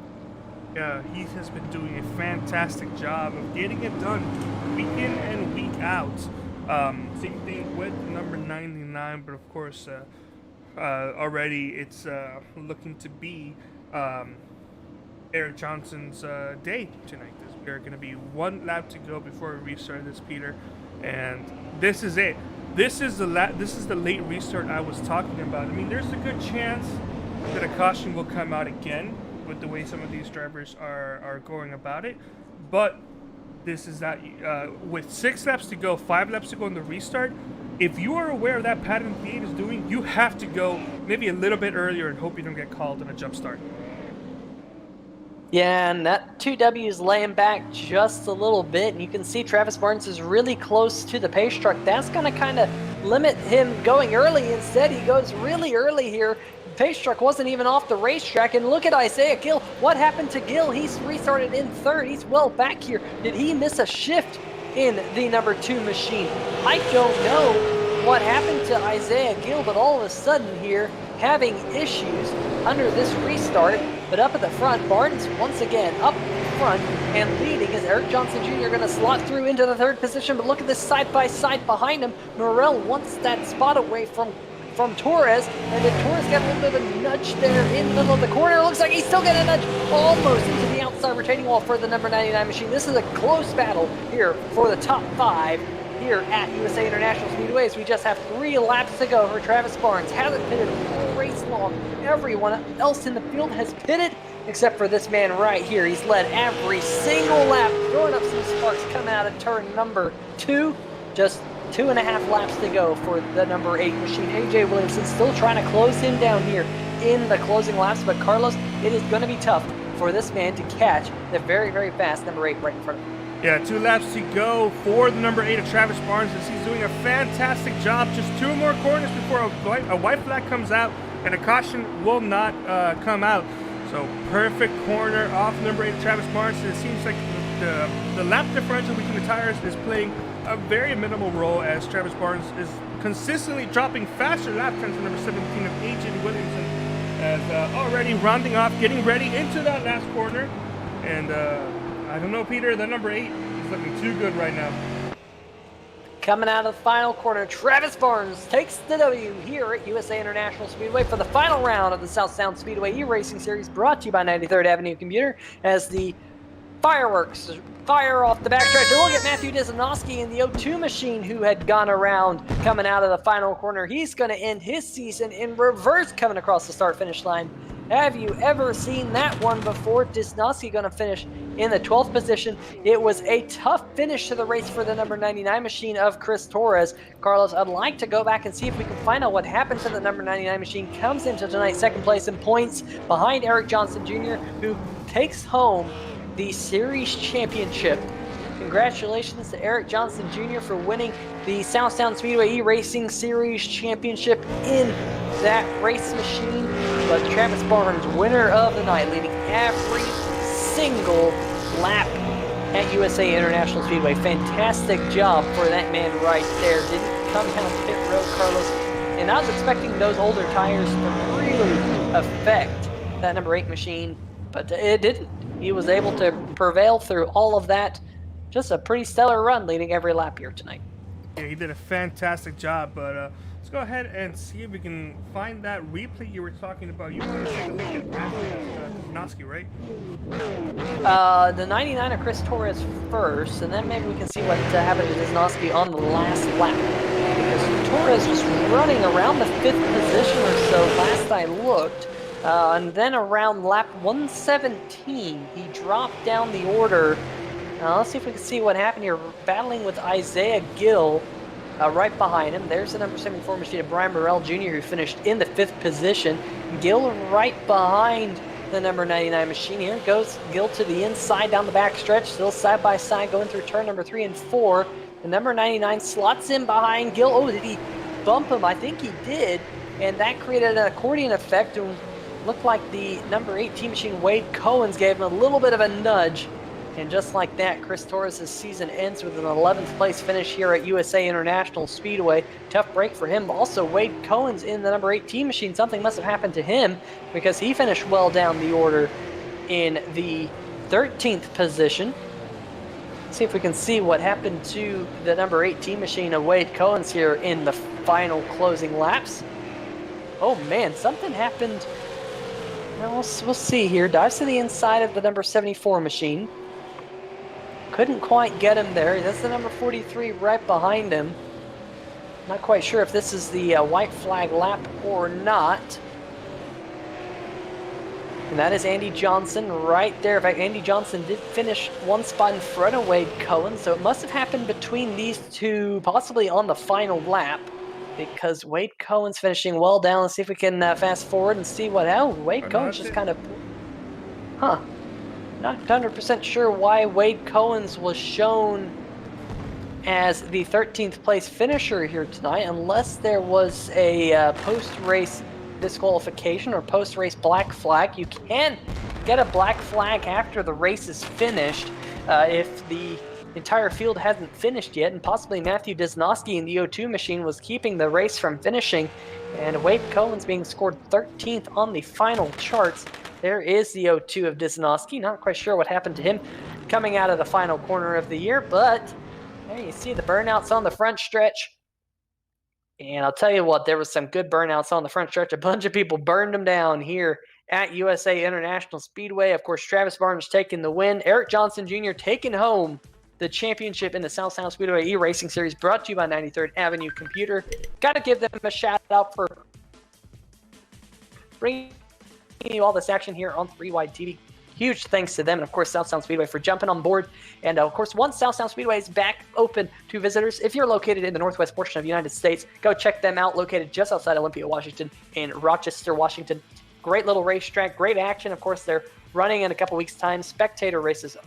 Yeah, he has been doing a fantastic job of getting it done week in and week out. Same thing with number 99, but of course, already it's looking to be Erik Johnson's day tonight. We're going to be 1 lap to go before we restart this, Peter, and this is it. This is the late restart I was talking about. I mean, there's a good chance that a caution will come out again with the way some of these drivers are going about it, but this is that with 6 laps to go, 5 laps to go in the restart. If you are aware of that pattern V8 is doing, you have to go maybe a little bit earlier and hope you don't get called on a jump start. Yeah, and that 2W is laying back just a little bit, and you can see Travis Barnes is really close to the pace truck. That's going to kind of limit him going early. Instead, he goes really early here. The pace truck wasn't even off the racetrack, and look at Isaiah Gill. What happened to Gill? He's restarted in 3rd. He's well back here. Did he miss a shift in the number 2 machine? I don't know what happened to Isaiah Gill, but all of a sudden here, having issues under this restart. But up at the front, Barnes once again up front and leading as Erik Johnson Jr. going to slot through into the 3rd position. But look at this side-by-side behind him. Morrell wants that spot away from Torres, and then Torres got a little bit of a nudge there in the middle of the corner. It looks like he's still getting a nudge almost into the outside retaining wall for the number 99 machine. This is a close battle here for the top 5 here at USA International Speedway, as we just have 3 laps to go for Travis Barnes. Hasn't pitted all race long. Everyone else in the field has pitted except for this man right here. He's led every single lap, throwing up some sparks coming out of turn number 2. Just 2.5 laps to go for the number 8 machine. AJ Williamson still trying to close him down here in the closing laps, but Carlos, it is going to be tough for this man to catch the very, very fast number 8 right in front of him. Yeah, 2 laps to go for the number 8 of Travis Barnes, as he's doing a fantastic job. Just 2 more corners before a white flag comes out, and a caution will not come out. So perfect corner off number 8 of Travis Barnes. It seems like the lap differential between the tires is playing a very minimal role as Travis Barnes is consistently dropping faster lap times to number 17 of A.J. Williamson, as already rounding off, getting ready into that last corner. And I don't know, Peter, that number 8 is looking too good right now. Coming out of the final corner, Travis Barnes takes the W here at USA International Speedway for the final round of the South Sound Speedway eRacing Series, brought to you by 93rd Avenue Computer, as the fireworks fire off the backstretch. We'll get Matthew Disanoski in the O2 machine, who had gone around coming out of the final corner. He's going to end his season in reverse coming across the start-finish line. Have you ever seen that one before? Disanoski going to finish in the 12th position. It was a tough finish to the race for the number 99 machine of Chris Torres. Carlos, I'd like to go back and see if we can find out what happened to the number 99 machine. Comes into tonight's second place in points behind Erik Johnson Jr., who takes home the series championship. Congratulations to Erik Johnson Jr. for winning the South Sound Speedway eRacing Series championship in that race machine. But Travis Barnes, winner of the night, leading every single lap at USA International Speedway. Fantastic job for that man right there. Didn't come down pit road, Carlos. And I was expecting those older tires to really affect that number 8 machine, but it didn't. He was able to prevail through all of that. Just a pretty stellar run leading every lap here tonight. Yeah, he did a fantastic job, but let's go ahead and see if we can find that replay you were talking about. You want to take a look at Disanoski, right? The 99 of Chris Torres first, and then maybe we can see what happened to Disanoski on the last lap. Because Torres was running around the 5th position or so last I looked. And then around lap 117, he dropped down the order. Let's see if we can see what happened here. Battling with Isaiah Gill right behind him. There's the number 74 machine of Brian Burrell Jr., who finished in the 5th position. Gill right behind the number 99 machine. Here goes Gill to the inside down the back stretch, still side by side going through turn number 3 and 4. The number 99 slots in behind Gill. Oh, did he bump him? I think he did. And that created an accordion effect, and looked like the number 18 machine, Wade Cohens, gave him a little bit of a nudge. And just like that, Chris Torres' season ends with an 11th place finish here at USA International Speedway. Tough break for him. Also, Wade Cohens in the number 18 machine. Something must have happened to him, because he finished well down the order in the 13th position. Let's see if we can see what happened to the number 18 machine of Wade Cohens here in the final closing laps. Oh man, something happened. Now we'll see here. Dives to the inside of the number 74 machine. Couldn't quite get him there. That's the number 43 right behind him. Not quite sure if this is the white flag lap or not. And that is Andy Johnson right there. In fact, Andy Johnson did finish one spot in front of Wade Cohen, so it must have happened between these two, possibly on the final lap, because Wade Cohen's finishing well down. Let's see if we can fast forward and see what happened. Wade Cohen's just kind of... Not 100% sure why Wade Cohens was shown as the 13th place finisher here tonight, unless there was a post-race disqualification or post-race black flag. You can get a black flag after the race is finished if the entire field hasn't finished yet, and possibly Matthew Disanoski in the O2 machine was keeping the race from finishing, and Wade Cohen's being scored 13th on the final charts. There is the O2 of Disanoski. Not quite sure what happened to him coming out of the final corner of the year, but there you see the burnouts on the front stretch. And I'll tell you what, there was some good burnouts on the front stretch. A bunch of people burned them down here at USA International Speedway. Of course, Travis Barnes taking the win. Erik Johnson Jr. taking home the championship in the South Sound Speedway eRacing Series, brought to you by 93rd Avenue Computer. Got to give them a shout out for bringing you all this action here on 3Wide TV. Huge thanks to them, and of course South Sound Speedway for jumping on board. And of course, once South Sound Speedway is back open to visitors, if you're located in the northwest portion of the United States, go check them out. Located just outside Olympia, Washington, in Rochester, Washington. Great little racetrack, great action. Of course, they're running in a couple weeks' time. Spectator races,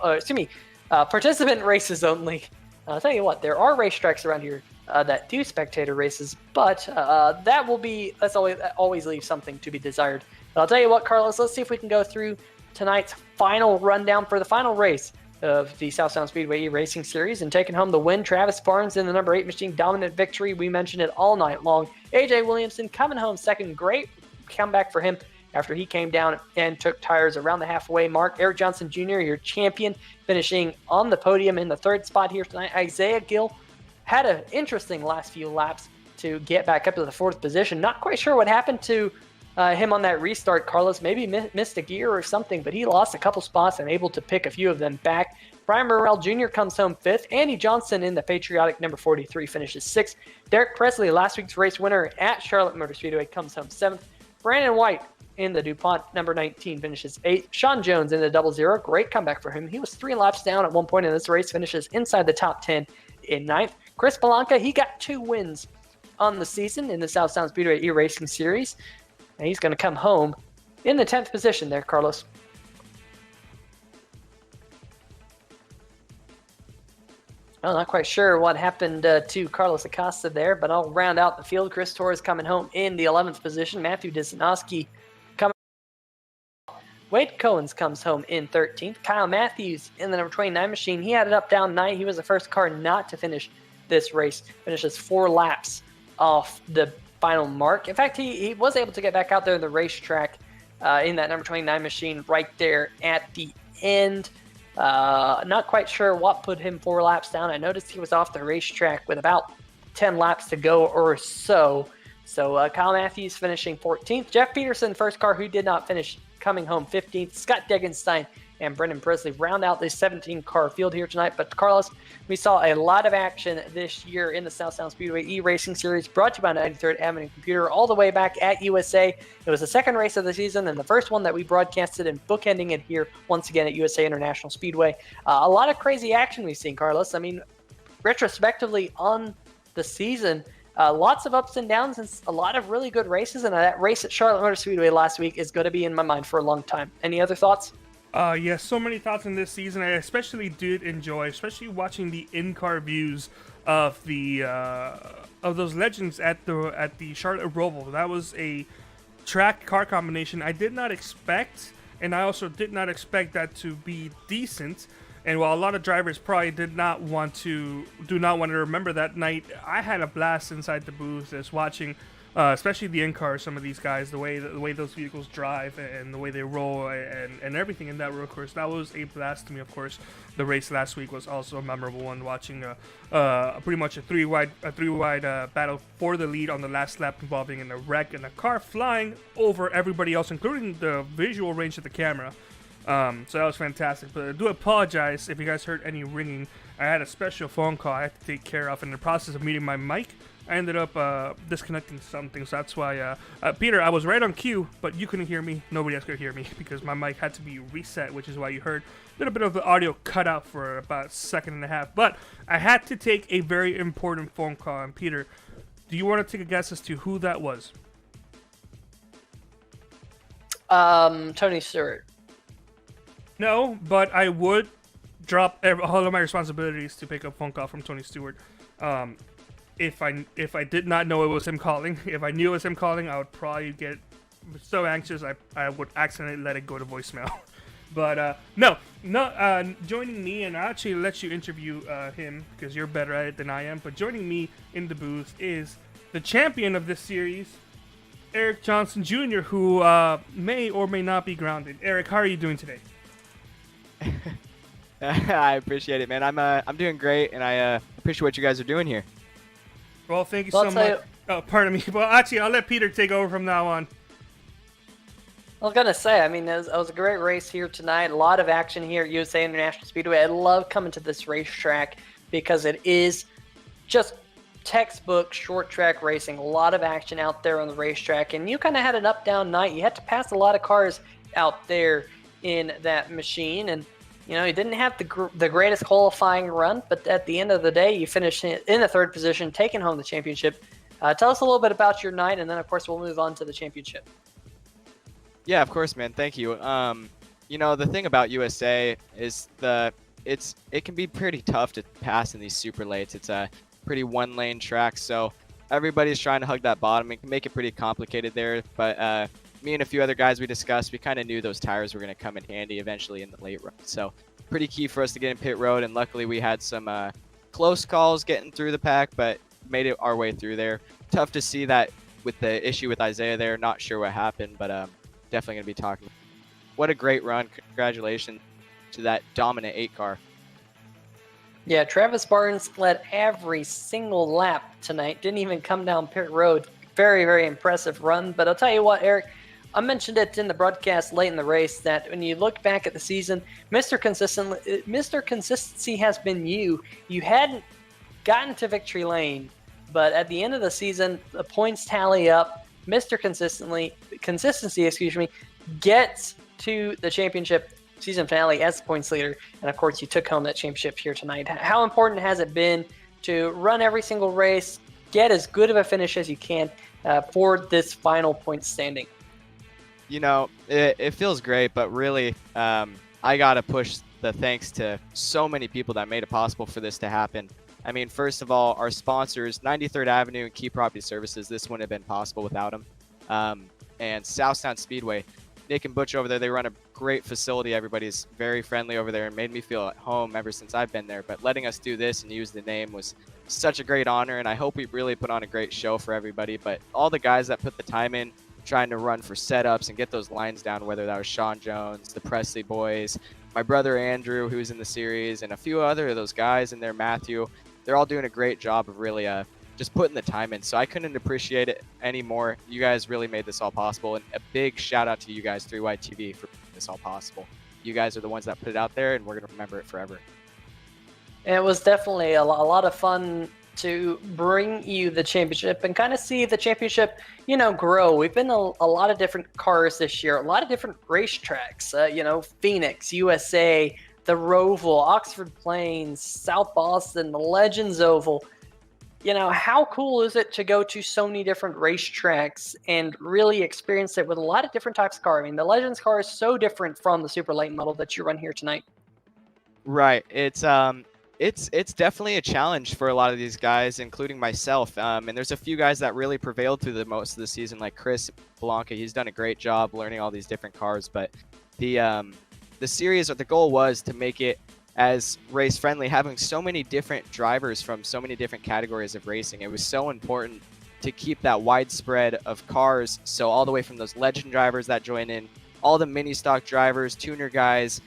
participant races only. I'll tell you what, there are racetracks around here that do spectator races, but that always leaves something to be desired. But I'll tell you what, Carlos, let's see if we can go through tonight's final rundown for the final race of the South Sound Speedway eRacing Series, and taking home the win, Travis Barnes in the number 8 machine, dominant victory. We mentioned it all night long. AJ Williamson coming home second, great comeback for him after he came down and took tires around the halfway mark. Erik Johnson Jr., your champion, finishing on the podium in the 3rd spot here tonight. Isaiah Gill had an interesting last few laps to get back up to the 4th position. Not quite sure what happened to him on that restart, Carlos. Maybe missed a gear or something, but he lost a couple spots and able to pick a few of them back. Brian Morrell Jr. comes home 5th. Andy Johnson in the patriotic number 43 finishes 6th. Derek Presley, last week's race winner at Charlotte Motor Speedway, comes home 7th. Brandon White in the DuPont number 19 finishes 8th. Sean Jones in the 00, great comeback for him. He was 3 laps down at one point in this race, finishes inside the top 10 in 9th. Chris Palanca, he got 2 wins on the season in the South Sound Speedway eRacing Series. And he's going to come home in the 10th position there, Carlos. I'm not quite sure what happened to Carlos Acosta there, but I'll round out the field. Chris Torres coming home in the 11th position. Matthew Disanoski coming. Wade Cohens comes home in 13th. Kyle Matthews in the number 29 machine. He had an up-down night. He was the first car not to finish this race. Finishes 4 laps off the final mark. In fact, he was able to get back out there in the racetrack in that number 29 machine right there at the end. Not quite sure what put him 4 laps down. I noticed he was off the racetrack with about 10 laps to go or so. So Kyle Matthews finishing 14th. Jeff Peterson, first car who did not finish, coming home 15th. Scott Degenstein and Brendan Presley round out this 17-car field here tonight. But Carlos, we saw a lot of action this year in the South Sound Speedway eRacing Series, brought to you by 93rd Avenue Computer, all the way back at USA. It was the 2nd race of the season and the first one that we broadcasted, and bookending it here once again at USA International Speedway. A lot of crazy action we've seen, Carlos. I mean, retrospectively on the season, lots of ups and downs and a lot of really good races, and that race at Charlotte Motor Speedway last week is going to be in my mind for a long time. Any other thoughts? Yes, so many thoughts in this season. I especially did enjoy, especially watching the in-car views of the of those legends at the Charlotte Roval. That was a track car combination I did not expect, and I also did not expect that to be decent. And while a lot of drivers probably do not want to remember that night, I had a blast inside the booth just watching. Especially the in-car, some of these guys, the way those vehicles drive and the way they roll and everything in that road course. That was a blast to me, of course. The race last week was also a memorable one, watching pretty much a three-wide battle for the lead on the last lap, involving in a wreck and a car flying over everybody else, including the visual range of the camera. So that was fantastic. But I do apologize if you guys heard any ringing. I had a special phone call I had to take care of in the process of meeting my mic. I ended up disconnecting something, so that's why, Peter, I was right on cue, but you couldn't hear me. Nobody else could hear me because my mic had to be reset, which is why you heard a little bit of the audio cut out for about a second and a half. But I had to take a very important phone call, and Peter, do you want to take a guess as to who that was? Tony Stewart. No, but I would drop all of my responsibilities to pick up a phone call from Tony Stewart. If I did not know it was him calling, if I knew it was him calling, I would probably get so anxious I would accidentally let it go to voicemail. But no, joining me, and I'll actually let you interview him because you're better at it than I am. But joining me in the booth is the champion of this series, Erik Johnson Jr., who may or may not be grounded. Erik, how are you doing today? I appreciate it, man. I'm doing great, and I appreciate what you guys are doing here. Well, thank you so much. Oh, pardon me. Well, actually, I'll let Peter take over from now on. I was going to say, I mean, it was a great race here tonight. A lot of action here at USA International Speedway. I love coming to this racetrack because it is just textbook short track racing. A lot of action out there on the racetrack. And you kind of had an up-down night. You had to pass a lot of cars out there in that machine. And you know, you didn't have the greatest qualifying run, but at the end of the day, you finished in the 3rd position, taking home the championship. Tell us a little bit about your night, and then, of course, we'll move on to the championship. Yeah, of course, man. Thank you. You know, the thing about USA is it can be pretty tough to pass in these super lates. It's a pretty one-lane track, so everybody's trying to hug that bottom. It can make it pretty complicated there, but me and a few other guys we discussed, we kind of knew those tires were going to come in handy eventually in the late run. So pretty key for us to get in pit road, and luckily we had some close calls getting through the pack, but made it our way through there. Tough to see that with the issue with Isaiah there. Not sure what happened, but definitely going to be talking. What a great run. Congratulations to that dominant 8 car. Yeah, Travis Barnes led every single lap tonight. Didn't even come down pit road. Very, very impressive run. But I'll tell you what, Eric, I mentioned it in the broadcast late in the race that when you look back at the season, Mr. Consistency has been you. You hadn't gotten to victory lane, but at the end of the season, the points tally up. Mr. Consistency, gets to the championship season finale as the points leader, and of course you took home that championship here tonight. How important has it been to run every single race, get as good of a finish as you can for this final point standing? You know, it feels great, but really I gotta push the thanks to so many people that made it possible for this to happen. I mean, first of all, our sponsors, 93rd Avenue and Key Property Services, this wouldn't have been possible without them. And South Sound Speedway, Nick and Butch over there, they run a great facility. Everybody's very friendly over there and made me feel at home ever since I've been there. But letting us do this and use the name was such a great honor, and I hope we really put on a great show for everybody. But all the guys that put the time in, trying to run for setups and get those lines down, whether that was Sean Jones, the Presley boys, my brother Andrew, who was in the series, and a few other of those guys in there, Matthew, they're all doing a great job of really just putting the time in. So I couldn't appreciate it anymore. You guys really made this all possible, and a big shout out to you guys, 3Y TV, for making this all possible. You guys are the ones that put it out there, and we're going to remember it forever. And it was definitely a lot of fun to bring you the championship and kind of see the championship, grow. We've been a lot of different cars this year, a lot of different racetracks, Phoenix, USA, the Roval, Oxford Plains, South Boston, the Legends Oval. How cool is it to go to so many different racetracks and really experience it with a lot of different types of car? I mean, the Legends car is so different from the super late model that you run here tonight. Right. It's definitely a challenge for a lot of these guys, including myself. And there's a few guys that really prevailed through the most of the season, like Chris Blanca. He's done a great job learning all these different cars. But the series, the goal was to make it as race friendly, having so many different drivers from so many different categories of racing. It was so important to keep that widespread of cars. So all the way from those legend drivers that join in, all the mini stock drivers, tuner guys,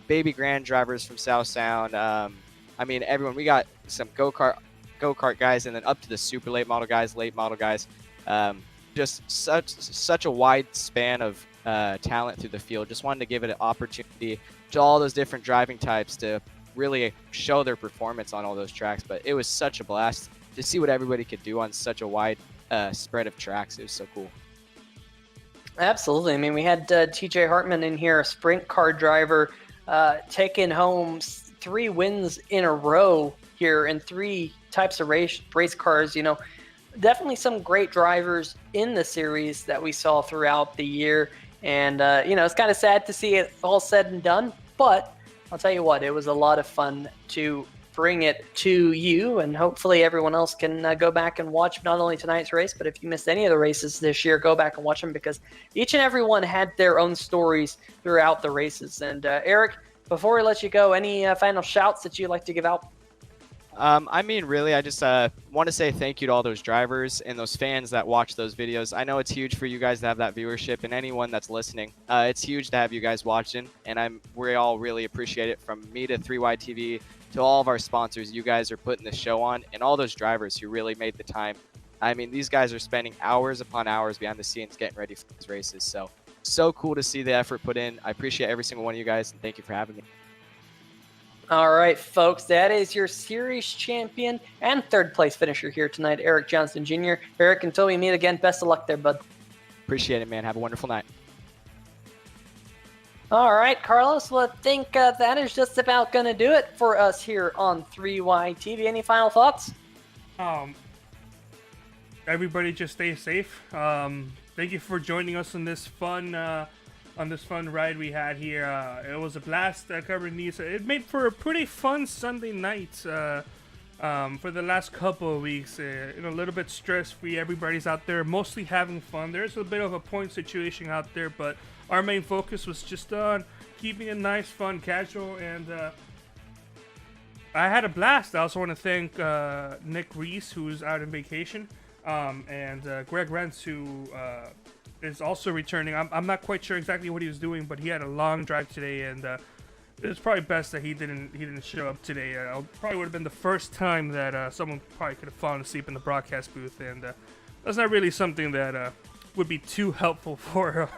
baby grand drivers from South Sound. I mean, everyone. We got some go-kart guys, and then up to the super late model guys, late model guys. Just such a wide span of talent through the field. Just wanted to give it an opportunity to all those different driving types to really show their performance on all those tracks. But it was such a blast to see what everybody could do on such a wide spread of tracks. It was so cool. Absolutely. I mean, we had TJ Hartman in here, a sprint car driver, taking home 3 wins in a row here in 3 types of race cars. Definitely some great drivers in the series that we saw throughout the year. And, it's kind of sad to see it all said and done. But I'll tell you what, it was a lot of fun to bring it to you. And hopefully everyone else can go back and watch not only tonight's race, but if you missed any of the races this year, go back and watch them, because each and every one had their own stories throughout the races. And Eric, before we let you go, any final shouts that you'd like to give out? I mean, really, I just want to say thank you to all those drivers and those fans that watch those videos. I know it's huge for you guys to have that viewership, and anyone that's listening. It's huge to have you guys watching, and we all really appreciate it. From me to 3Y TV to all of our sponsors, you guys are putting this show on, and all those drivers who really made the time. I mean, these guys are spending hours upon hours behind the scenes getting ready for these races. So cool to see the effort put in. I appreciate every single one of you guys, and thank you for having me. All right, folks, that is your series champion and 3rd place finisher here tonight, Erik Johnson Jr. Erik, until we meet again, best of luck there, bud. Appreciate it, man. Have a wonderful night. All right, Carlos, well, I think that is just about going to do it for us here on 3Y TV. Any final thoughts? Everybody just stay safe. Thank you for joining us on this fun ride we had here. It was a blast covering these. It made for a pretty fun Sunday night. for the last couple of weeks. A little bit stress-free. Everybody's out there mostly having fun. There's a bit of a point situation out there, but our main focus was just on keeping it nice, fun, casual, and I had a blast. I also want to thank Nick Reese, who's out on vacation, and Greg Rentz, who is also returning. I'm not quite sure exactly what he was doing, but he had a long drive today, and it's probably best that he didn't show up today. Probably would have been the first time that someone probably could have fallen asleep in the broadcast booth, and that's not really something that would be too helpful for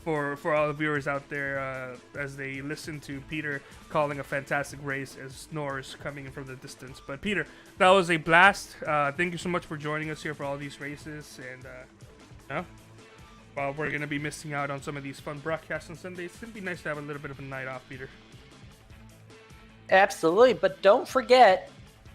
all the viewers out there as they listen to Peter calling a fantastic race as snores coming in from the distance. But Peter, that was a blast. Thank you so much for joining us here for all these races, and while we're going to be missing out on some of these fun broadcasts on Sundays, it's going to be nice to have a little bit of a night off, Peter. Absolutely, but don't forget,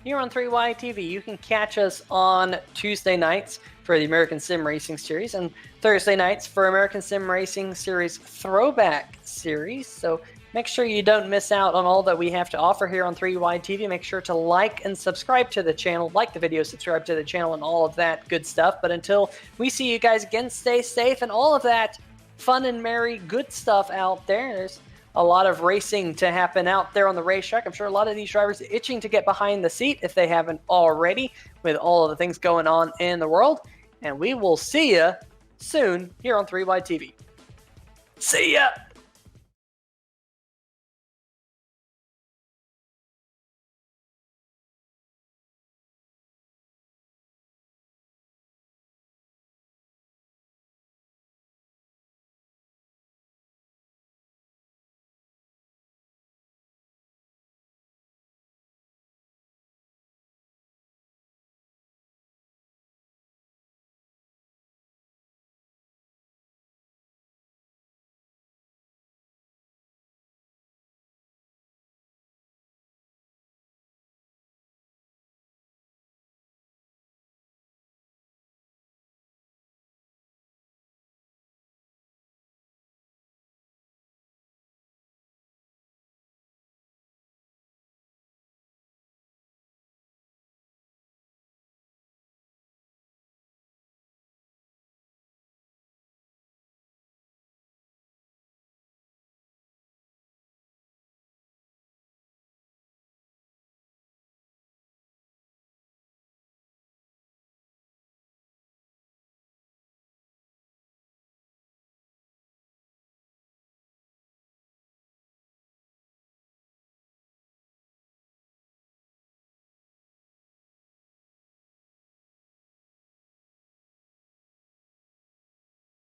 here on 3Y TV, you can catch us on Tuesday nights for the American Sim Racing Series and Thursday nights for American Sim Racing Series Throwback Series. So make sure you don't miss out on all that we have to offer here on 3Y TV. Make sure to like and subscribe to the channel, like the video, subscribe to the channel, and all of that good stuff. But until we see you guys again, stay safe and all of that fun and merry good stuff out there. There's a lot of racing to happen out there on the racetrack. I'm sure a lot of these drivers are itching to get behind the seat if they haven't already, with all of the things going on in the world. And we will see you soon here on 3Y TV. See ya!